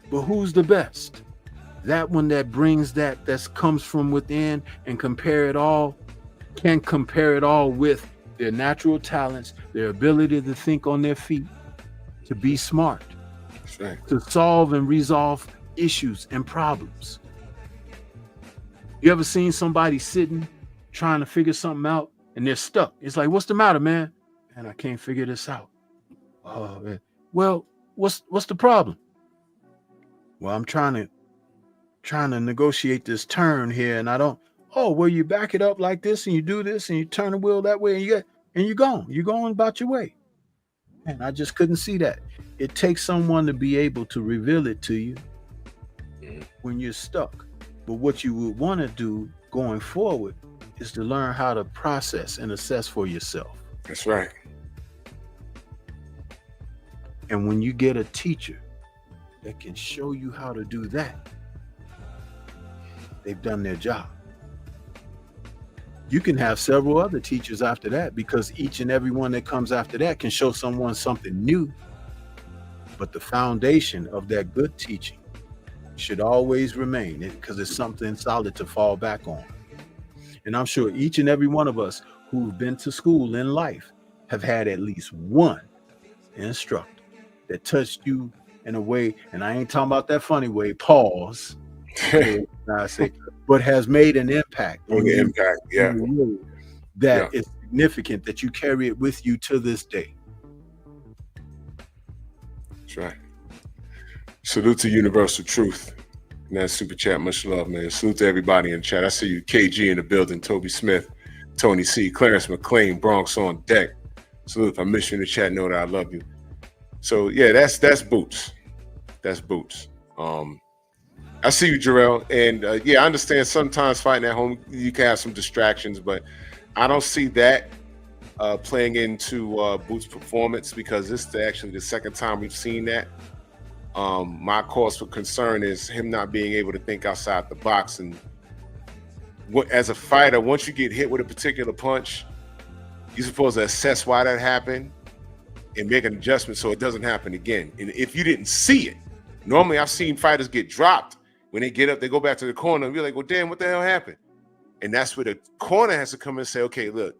But who's the best? That one that brings that comes from within and can compare it all with their natural talents, their ability to think on their feet, to be smart, right, to solve and resolve issues and problems. You ever seen somebody sitting trying to figure something out and they're stuck? It's like, what's the matter, man? And I can't figure this out. Oh, man. Well, what's the problem? Well, I'm trying to negotiate this turn here, and I don't. Oh, well, you back it up like this, and you do this, and you turn the wheel that way, and you're gone. You're going about your way. And I just couldn't see that. It takes someone to be able to reveal it to you when you're stuck. But what you would want to do going forward is to learn how to process and assess for yourself. That's right. And when you get a teacher that can show you how to do that, they've done their job. You can have several other teachers after that, because each and every one that comes after that can show someone something new. But the foundation of that good teaching should always remain, because it's something solid to fall back on. And I'm sure each and every one of us who've been to school in life have had at least one instructor that touched you in a way, and I ain't talking about that funny way, pause, I say, but has made an impact on you, yeah, that is significant, that you carry it with you to this day. That's right. Salute to Universal Truth. And that super chat, much love, man. Salute to everybody in chat. I see you, KG in the building, Toby Smith, Tony C, Clarence McLean, Bronx on deck. Salute. If I miss you in the chat, know that I love you. So yeah, that's Boots. That's Boots. I see you, Jarrell, and yeah, I understand sometimes fighting at home you can have some distractions, but I don't see that playing into Boots' performance, because this is actually the second time we've seen that. My cause for concern is him not being able to think outside the box, and as a fighter, once you get hit with a particular punch, you're supposed to assess why that happened and make an adjustment so it doesn't happen again. And if you didn't see it, normally I've seen fighters get dropped. When they get up, they go back to the corner and be like, well, damn, what the hell happened? And that's where the corner has to come and say, okay, look,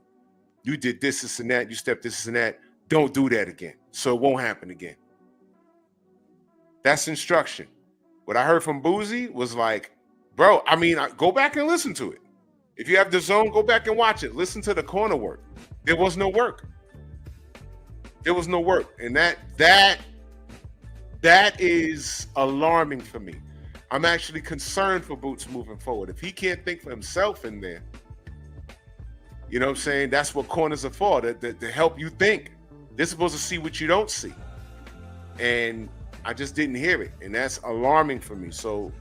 you did this and that, you stepped this and that. Don't do that again, so it won't happen again. That's instruction. What I heard from Boozy was like, bro, I mean, go back and listen to it. If you have the zone, go back and watch it. Listen to the corner work. There was no work. There was no work. And that is alarming for me. I'm actually concerned for Boots moving forward. If he can't think for himself in there, you know what I'm saying? That's what corners are for, to help you think. They're supposed to see what you don't see. And I just didn't hear it. And that's alarming for me. So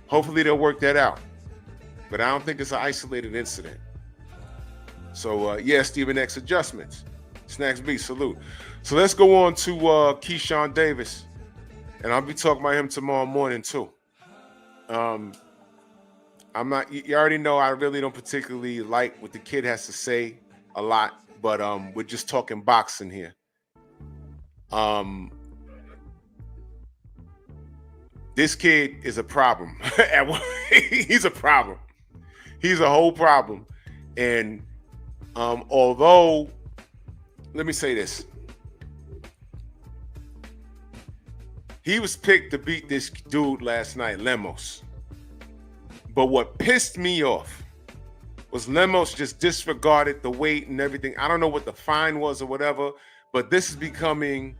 hopefully they'll work that out. But I don't think it's an isolated incident. So yeah, Stephen X adjustments. Snacks B, salute. So let's go on to Keyshawn Davis. And I'll be talking about him tomorrow morning too. I'm not, you already know I really don't particularly like what the kid has to say a lot, but we're just talking boxing here. This kid is a problem. He's a problem. He's a whole problem. And although, let me say this. He was picked to beat this dude last night, Lemos. But what pissed me off was Lemos just disregarded the weight and everything. I don't know what the fine was or whatever, but this is becoming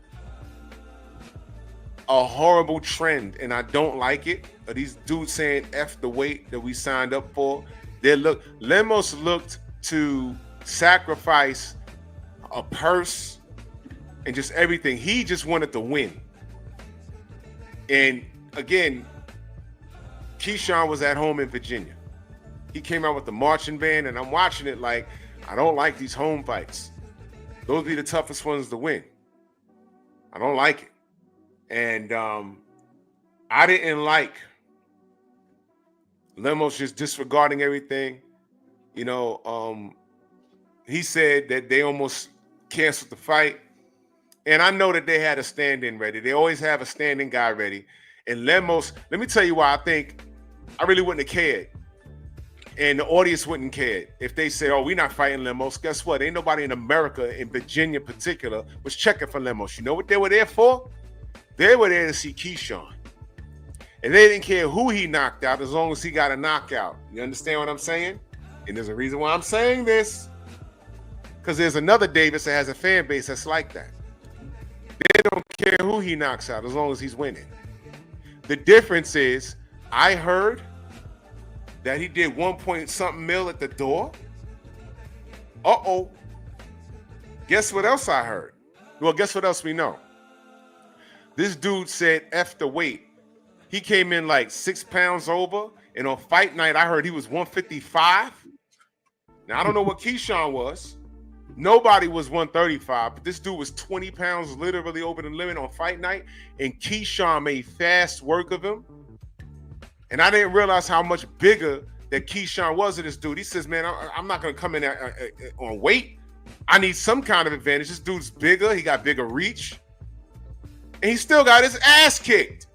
a horrible trend, and I don't like it. These dudes saying F the weight that we signed up for. Lemos looked to sacrifice a purse and just everything. He just wanted to win. And again, Keyshawn was at home in Virginia. He came out with the marching band, and I'm watching it like, I don't like these home fights. Those be the toughest ones to win. I don't like it. And I didn't like Lemos just disregarding everything. You know, he said that they almost canceled the fight. And I know that they had a stand-in ready. They always have a stand-in guy ready. And Lemos, let me tell you why I think I really wouldn't have cared. And the audience wouldn't care if they say, oh, we're not fighting Lemos. Guess what? Ain't nobody in America, in Virginia in particular, was checking for Lemos. You know what they were there for? They were there to see Keyshawn. And they didn't care who he knocked out as long as he got a knockout. You understand what I'm saying? And there's a reason why I'm saying this. Because there's another Davis that has a fan base that's like that. They don't care who he knocks out as long as he's winning. The difference is, I heard that he did 1-point-something mil at the door. Uh-oh. Guess what else I heard? Well, guess what else we know? This dude said F the weight. He came in like 6 pounds over, and on fight night, I heard he was 155. Now, I don't know what Keyshawn was. Nobody was 135, but this dude was 20 pounds literally over the limit on fight night, and Keyshawn made fast work of him. And I didn't realize how much bigger that Keyshawn was of this dude. He says, man, I'm not going to come in on weight. I need some kind of advantage. This dude's bigger. He got bigger reach. And he still got his ass kicked.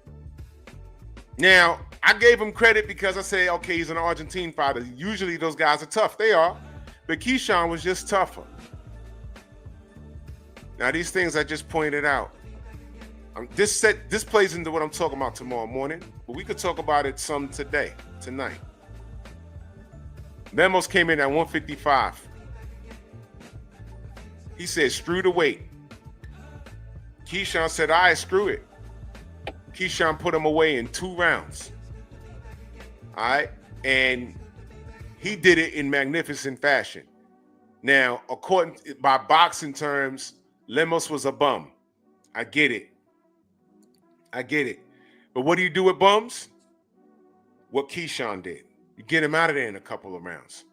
Now, I gave him credit because I say, okay, he's an Argentine fighter. Usually those guys are tough. They are. But Keyshawn was just tougher. Now, these things I just pointed out, this plays into what I'm talking about tomorrow morning, but we could talk about it some tonight. Lemos came in at 155. He said, screw the weight. Keyshawn said, all right, screw it. Keyshawn put him away in 2 rounds. All right? And he did it in magnificent fashion. Now, according by boxing terms, Lemos was a bum. I get it. But what do you do with bums? What Keyshawn did. You get him out of there in a couple of rounds.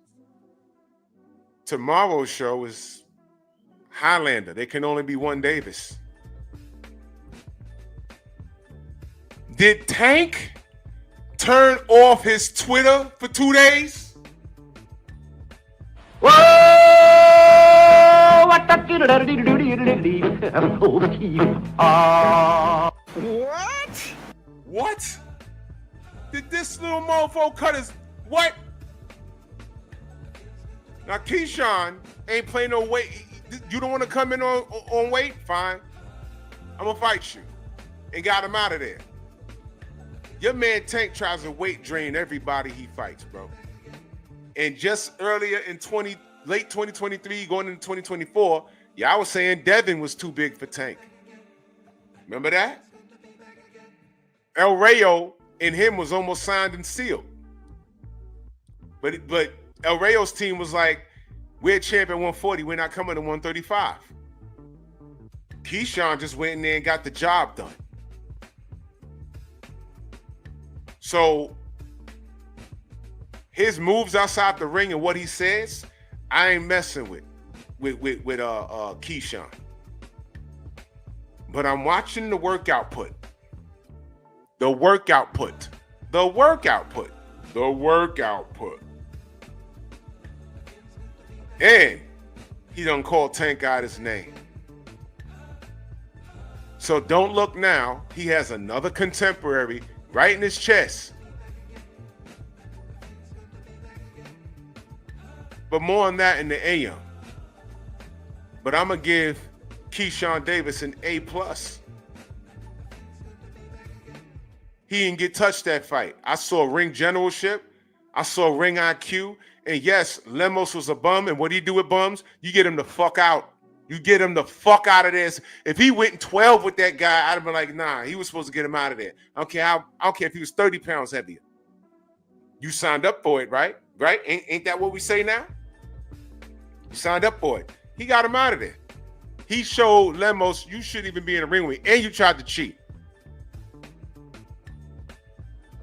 Tomorrow's show is Highlander. There can only be one Davis. Did Tank turn off his Twitter for 2 days? Whoa! What? Did this little mofo cut his what? Now Keyshawn ain't playing no weight. You don't want to come in on weight? Fine. I'm gonna fight you. And got him out of there. Your man Tank tries to weight drain everybody he fights, bro. And just earlier in late 2023, going into 2024, y'all was saying Devin was too big for Tank. Remember that? El Rayo and him was almost signed and sealed. But El Rayo's team was like, we're champion 140, we're not coming to 135. Keyshawn just went in there and got the job done. So his moves outside the ring and what he says, I ain't messing with Keyshawn. But I'm watching the work output. And he done called Tank out his name. So don't look now. He has another contemporary right in his chest. But more on that in the AM. But I'm going to give Keyshawn Davis an A+. He didn't get touched that fight. I saw ring generalship. I saw Ring IQ. And yes, Lemos was a bum. And what do you do with bums? You get him the fuck out. You get him the fuck out of this. If he went 12 with that guy, I'd have been like, nah, he was supposed to get him out of there. I don't care if he was 30 pounds heavier. You signed up for it, right? Right? Ain't that what we say now? You signed up for it. He got him out of there. He showed Lemos you shouldn't even be in the ring with me, and you tried to cheat.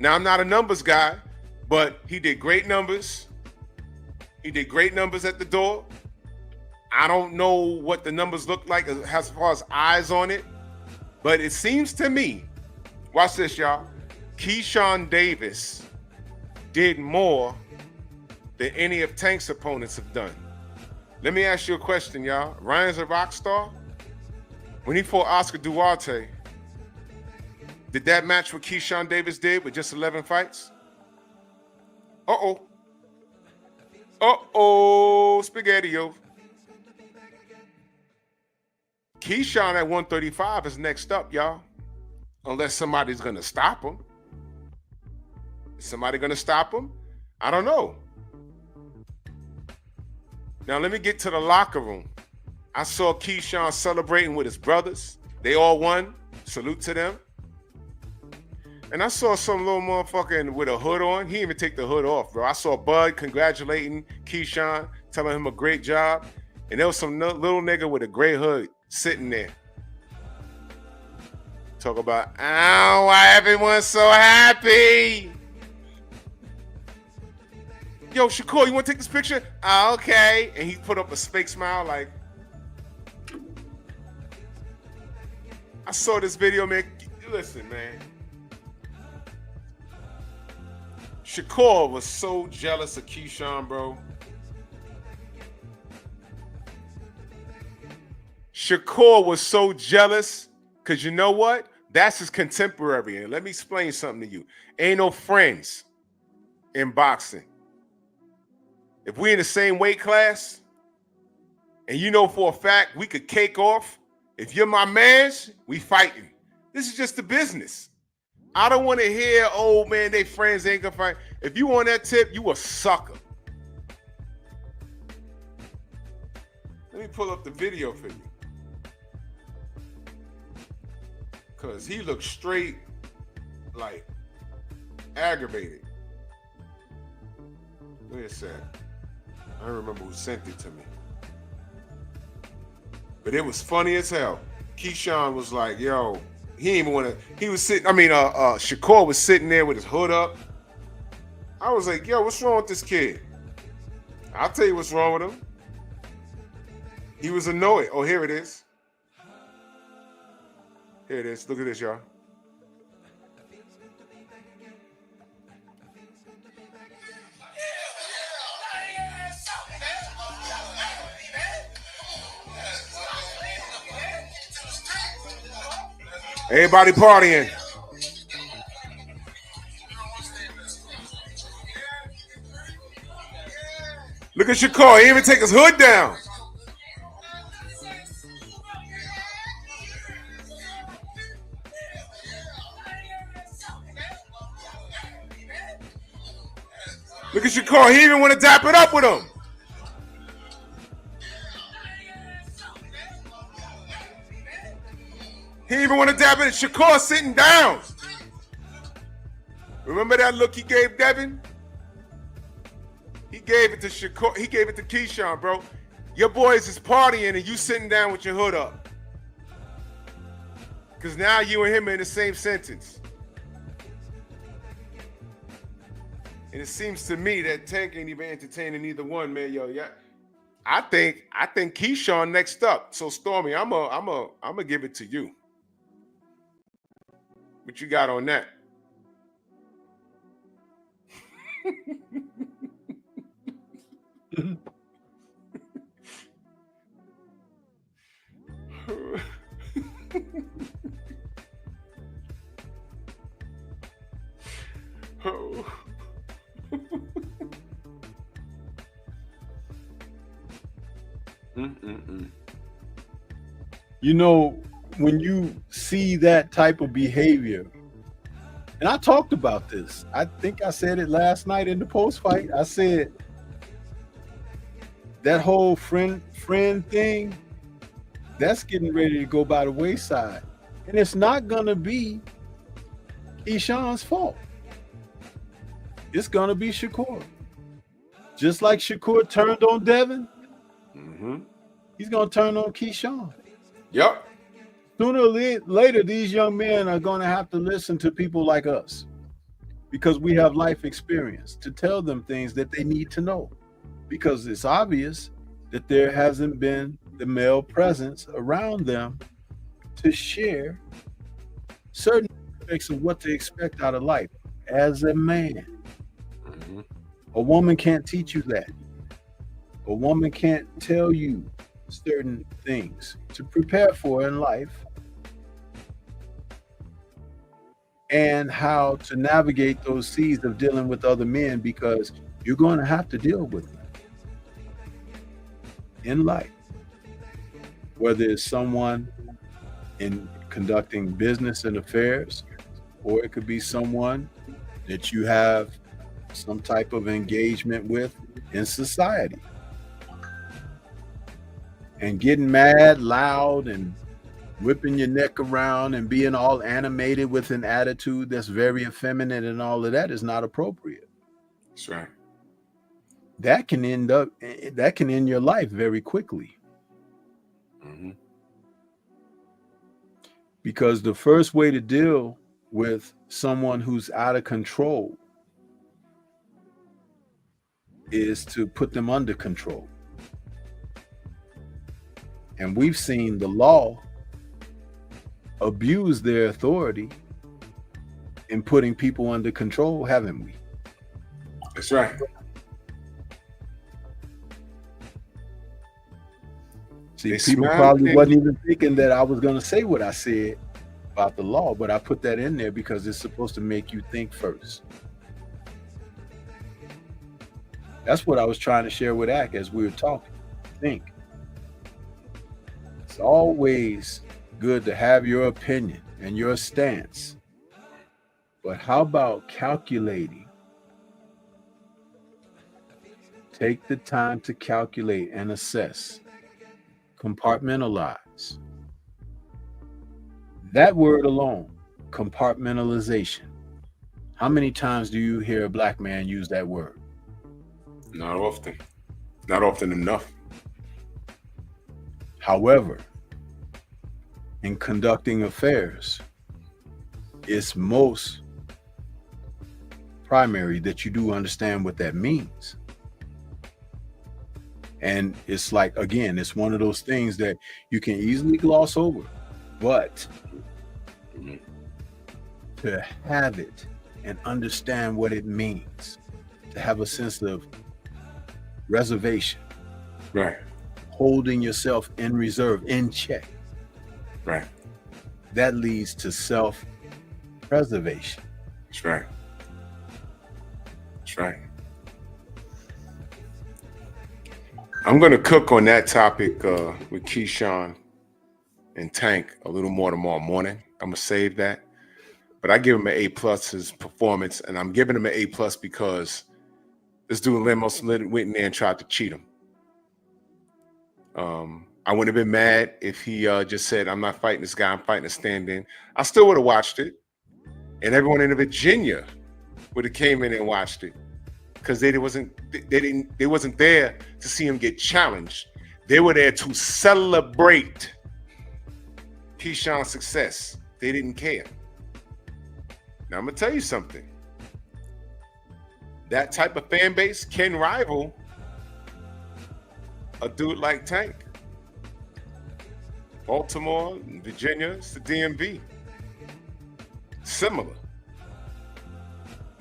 Now, I'm not a numbers guy, but he did great numbers. He did great numbers at the door. I don't know what the numbers look like as far as eyes on it, but it seems to me, watch this, y'all, Keyshawn Davis did more than any of Tank's opponents have done. Let me ask you a question, y'all. Ryan's a rock star. When he fought Oscar Duarte, did that match what Keyshawn Davis did with just 11 fights? Uh-oh. Uh-oh, SpaghettiO. Keyshawn at 135 is next up, y'all. Unless somebody's going to stop him. Is somebody going to stop him? I don't know. Now, let me get to the locker room. I saw Keyshawn celebrating with his brothers. They all won. Salute to them. And I saw some little motherfucker with a hood on. He didn't even take the hood off, bro. I saw Bud congratulating Keyshawn, telling him a great job. And there was some little nigga with a gray hood sitting there. Talk about, oh, why everyone's so happy. Yo, Shakur, you want to take this picture? Oh, okay. And he put up a fake smile like, I saw this video, man. Listen, man. Shakur was so jealous of Keyshawn, bro. Shakur was so jealous because you know what? That's his contemporary. And let me explain something to you. Ain't no friends in boxing. If we in the same weight class, and you know for a fact we could cake off, if you're my mans, we fighting. This is just the business. I don't want to hear, oh man, they friends ain't gonna fight. If you on that tip, you a sucker. Let me pull up the video for you. Cause he looks straight, like, aggravated. Where's that? I don't remember who sent it to me. But it was funny as hell. Keyshawn was like, yo, he didn't even want to, he was sitting, Shakur was sitting there with his hood up. I was like, yo, what's wrong with this kid? I'll tell you what's wrong with him. He was annoyed. Oh, here it is. Here it is. Look at this, y'all. Everybody partying. Look at Shakur. He even take his hood down. Look at Shakur. He even want to dap it up with him. He even want to dap it. Shakur sitting down. Remember that look he gave Devin? He gave it to Shakur. He gave it to Keyshawn, bro. Your boys is partying and you sitting down with your hood up. Because now you and him are in the same sentence. And it seems to me that Tank ain't even entertaining either one, man. Yo, yeah. I think Keyshawn next up. So Stormy, I'm gonna give it to you. What you got on that? Oh. You know, when you see that type of behavior, And I talked about this. I think I said it last night in the post fight. I said that whole friend thing, that's getting ready to go by the wayside. And it's not going to be Keyshawn's fault. It's going to be Shakur. Just like Shakur turned on Devin, he's going to turn on Keyshawn. Yep. Sooner or later, these young men are going to have to listen to people like us because we have life experience to tell them things that they need to know, because it's obvious that there hasn't been the male presence around them to share certain aspects of what to expect out of life as a man. A woman can't teach you that. A woman can't tell you certain things to prepare for in life and how to navigate those seas of dealing with other men, because you're going to have to deal with them in life, whether it's someone in conducting business and affairs, or it could be someone that you have some type of engagement with in society. And getting mad, loud, and whipping your neck around and being all animated with an attitude that's very effeminate and all of that is not appropriate. That's right. That can end your life very quickly. Because the first way to deal with someone who's out of control is to put them under control. And we've seen the law abuse their authority in putting people under control, haven't we? That's right. See, people probably wasn't even thinking that I was going to say what I said about the law, but I put that in there because it's supposed to make you think first. That's what I was trying to share with Ak as we were talking. Think. It's always good to have your opinion and your stance, but how about calculating? Take the time to calculate and assess. Compartmentalize. That word alone, compartmentalization. How many times do you hear a black man use that word? Not often. Not often enough. However, in conducting affairs, it's most primary that you do understand what that means. And it's like, again, it's one of those things that you can easily gloss over, but to have it and understand what it means, to have a sense of reservation, right, holding yourself in reserve, in check, right, that leads to self-preservation. That's right. That's right. I'm going to cook on that topic with Keyshawn and Tank a little more tomorrow morning. I'm going to save that. But I give him an A+ his performance, and I'm giving him an A+ because this dude Lemos went in there and tried to cheat him. I wouldn't have been mad if he just said, I'm not fighting this guy, I'm fighting a stand-in. I still would have watched it. And everyone in Virginia would have came in and watched it. Because they wasn't there to see him get challenged. They were there to celebrate Keyshawn's success. They didn't care. Now I'm gonna tell you something. That type of fan base can rival a dude like Tank. Baltimore, Virginia, it's the DMV. Similar.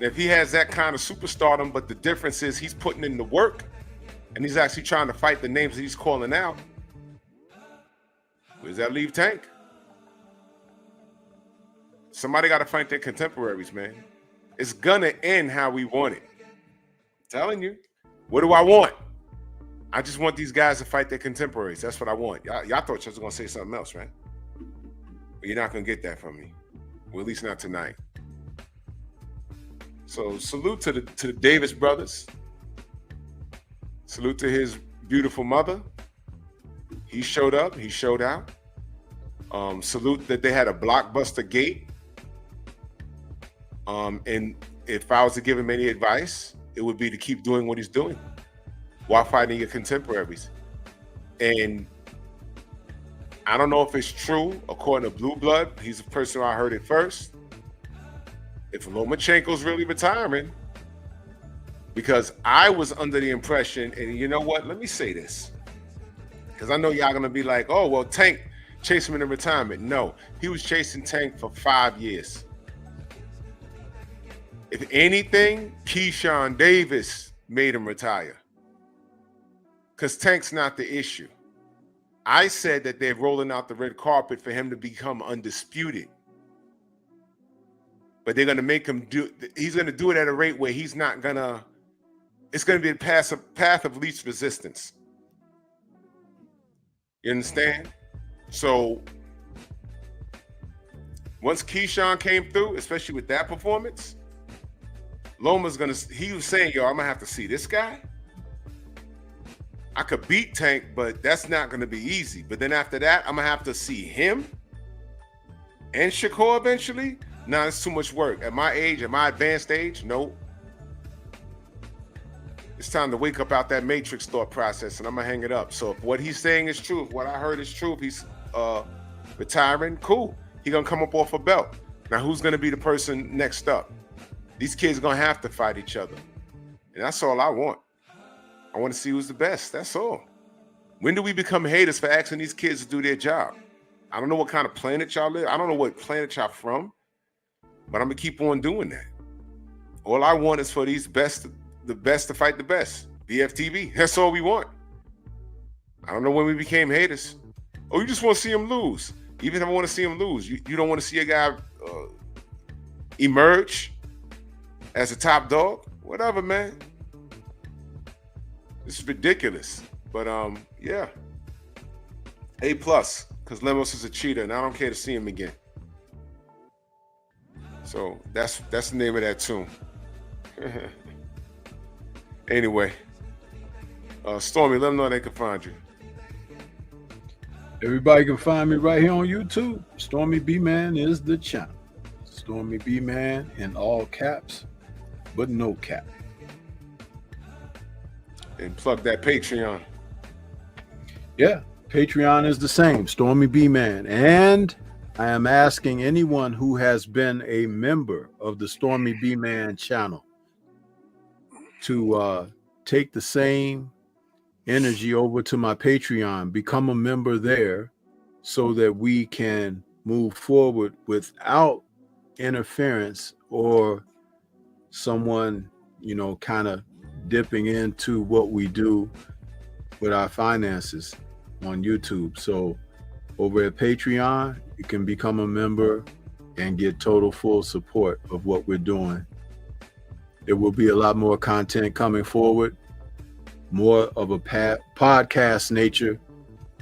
If he has that kind of superstardom, but the difference is he's putting in the work and he's actually trying to fight the names that he's calling out, where does that leave Tank? Somebody got to fight their contemporaries, man. It's gonna end how we want it. I'm telling you. What do I want? I just want these guys to fight their contemporaries. That's what I want. Y'all thought you was gonna say something else, right? But you're not gonna get that from me. Well, at least not tonight. So salute to the Davis brothers. Salute to his beautiful mother. He showed up. He showed out. Salute that they had a blockbuster gate. And if I was to give him any advice, it would be to keep doing what he's doing while fighting your contemporaries. And I don't know if it's true. According to Blue Blood, he's the person I heard it first. If Lomachenko's really retiring, because I was under the impression, and you know what? Let me say this, because I know y'all going to be like, oh, well, Tank chased him into retirement. No, he was chasing Tank for 5 years. If anything, Keyshawn Davis made him retire, because Tank's not the issue. I said that they're rolling out the red carpet for him to become undisputed. But they're going to make him he's going to do it at a rate where he's not going to, it's going to be a path of least resistance. You understand? So once Keyshawn came through, especially with that performance, Loma's he was saying, yo, I'm going to have to see this guy. I could beat Tank, but that's not going to be easy. But then after that, I'm going to have to see him and Shakur eventually. Nah, it's too much work. At my age, at my advanced age, no. It's time to wake up out that matrix thought process, and I'm going to hang it up. So if what he's saying is true, if what I heard is true, if he's retiring, cool. He's going to come up off a belt. Now, who's going to be the person next up? These kids are going to have to fight each other. And that's all I want. I want to see who's the best. That's all. When do we become haters for asking these kids to do their job? I don't know what kind of planet y'all live. I don't know what planet y'all from, but I'm going to keep on doing that. All I want is for the best to fight the best. BFTV. That's all we want. I don't know when we became haters. Oh, you just want to see him lose. Even if I want to see him lose, you don't want to see a guy emerge as a top dog? Whatever, man. This is ridiculous. But yeah. A+, because Lemos is a cheater, and I don't care to see him again. So that's the name of that tune. Anyway, Stormy, let them know they can find you. Everybody can find me right here on YouTube. Stormy B Man is the channel. Stormy B Man in all caps, but no cap. And plug that Patreon. Yeah, Patreon is the same, Stormy B Man. And I am asking anyone who has been a member of the Stormy B Man channel to take the same energy over to my Patreon, become a member there so that we can move forward without interference or someone, kind of dipping into what we do with our finances on YouTube. So over at Patreon, you can become a member and get total full support of what we're doing. There will be a lot more content coming forward, more of a podcast nature,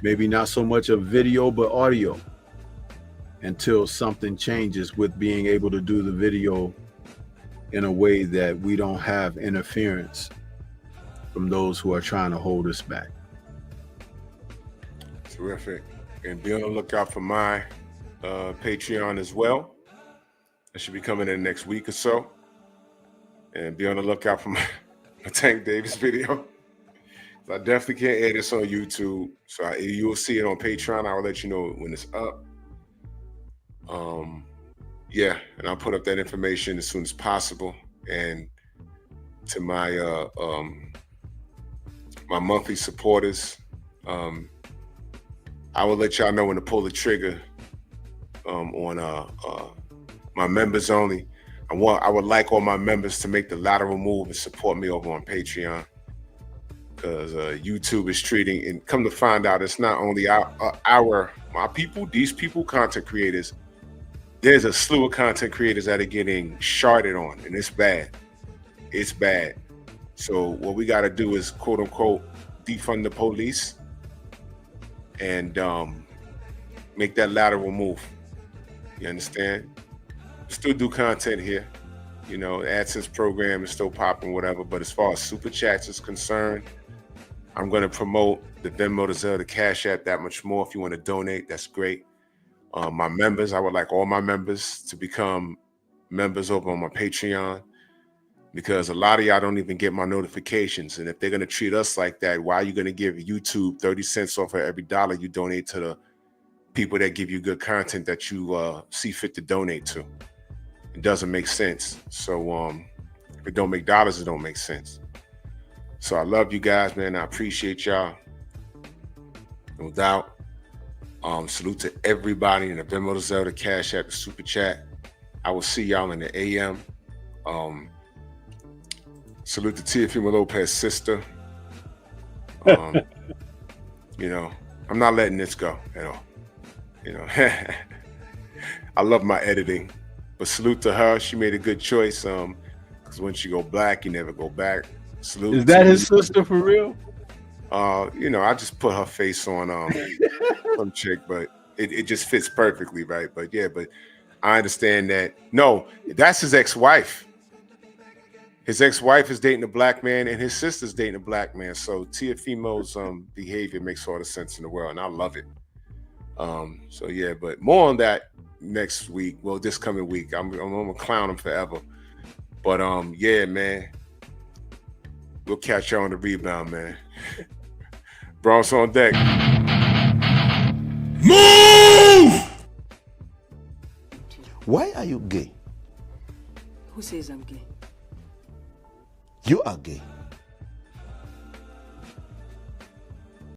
maybe not so much of video, but audio, until something changes with being able to do the video in a way that we don't have interference from those who are trying to hold us back. Terrific. And be on the lookout for my Patreon as well. I should be coming in next week or so. And be on the lookout for my Tank Davis video. I definitely can't add this on YouTube. So you will see it on Patreon. I will let you know when it's up. Yeah, and I'll put up that information as soon as possible. And to my my monthly supporters, I will let y'all know when to pull the trigger on my members only. I would like all my members to make the lateral move and support me over on Patreon, because YouTube is treating, and come to find out, it's not only my people, these people, content creators. There's a slew of content creators that are getting sharded on, and it's bad. It's bad. So what we got to do is, quote unquote, defund the police and make that lateral move. You understand? Still do content here. You know, the AdSense program is still popping, whatever. But as far as Super Chats is concerned, I'm going to promote the Venmo, the Zelle, the Cash App that much more. If you want to donate, that's great. My members, I would like all my members to become members over on my Patreon, because a lot of y'all don't even get my notifications. And if they're going to treat us like that, why are you going to give YouTube 30 cents off of every dollar you donate to the people that give you good content that you see fit to donate to? It doesn't make sense. So if it don't make dollars, it don't make sense. So I love you guys, man. I appreciate y'all. No doubt. Salute to everybody in the Venmo, the Zelle, the Cash App, the Super Chat. I will see y'all in the AM. Salute to Teofimo Lopez's sister. You know, I'm not letting this go at all. You know, I love my editing, but salute to her. She made a good choice. Because once you go black, you never go back. Salute. Is that his sister for real? You know, I just put her face on some chick, but it just fits perfectly, right? But yeah, but I understand that. No, that's his ex-wife. His ex-wife is dating a black man, and his sister's dating a black man. So Teofimo's behavior makes all the sense in the world, and I love it. So yeah, but more on that next week. Well, this coming week, I'm gonna clown him forever. But yeah, man, we'll catch y'all on the rebound, man. Bronx on deck. Move! Why are you gay? Who says I'm gay? You are gay.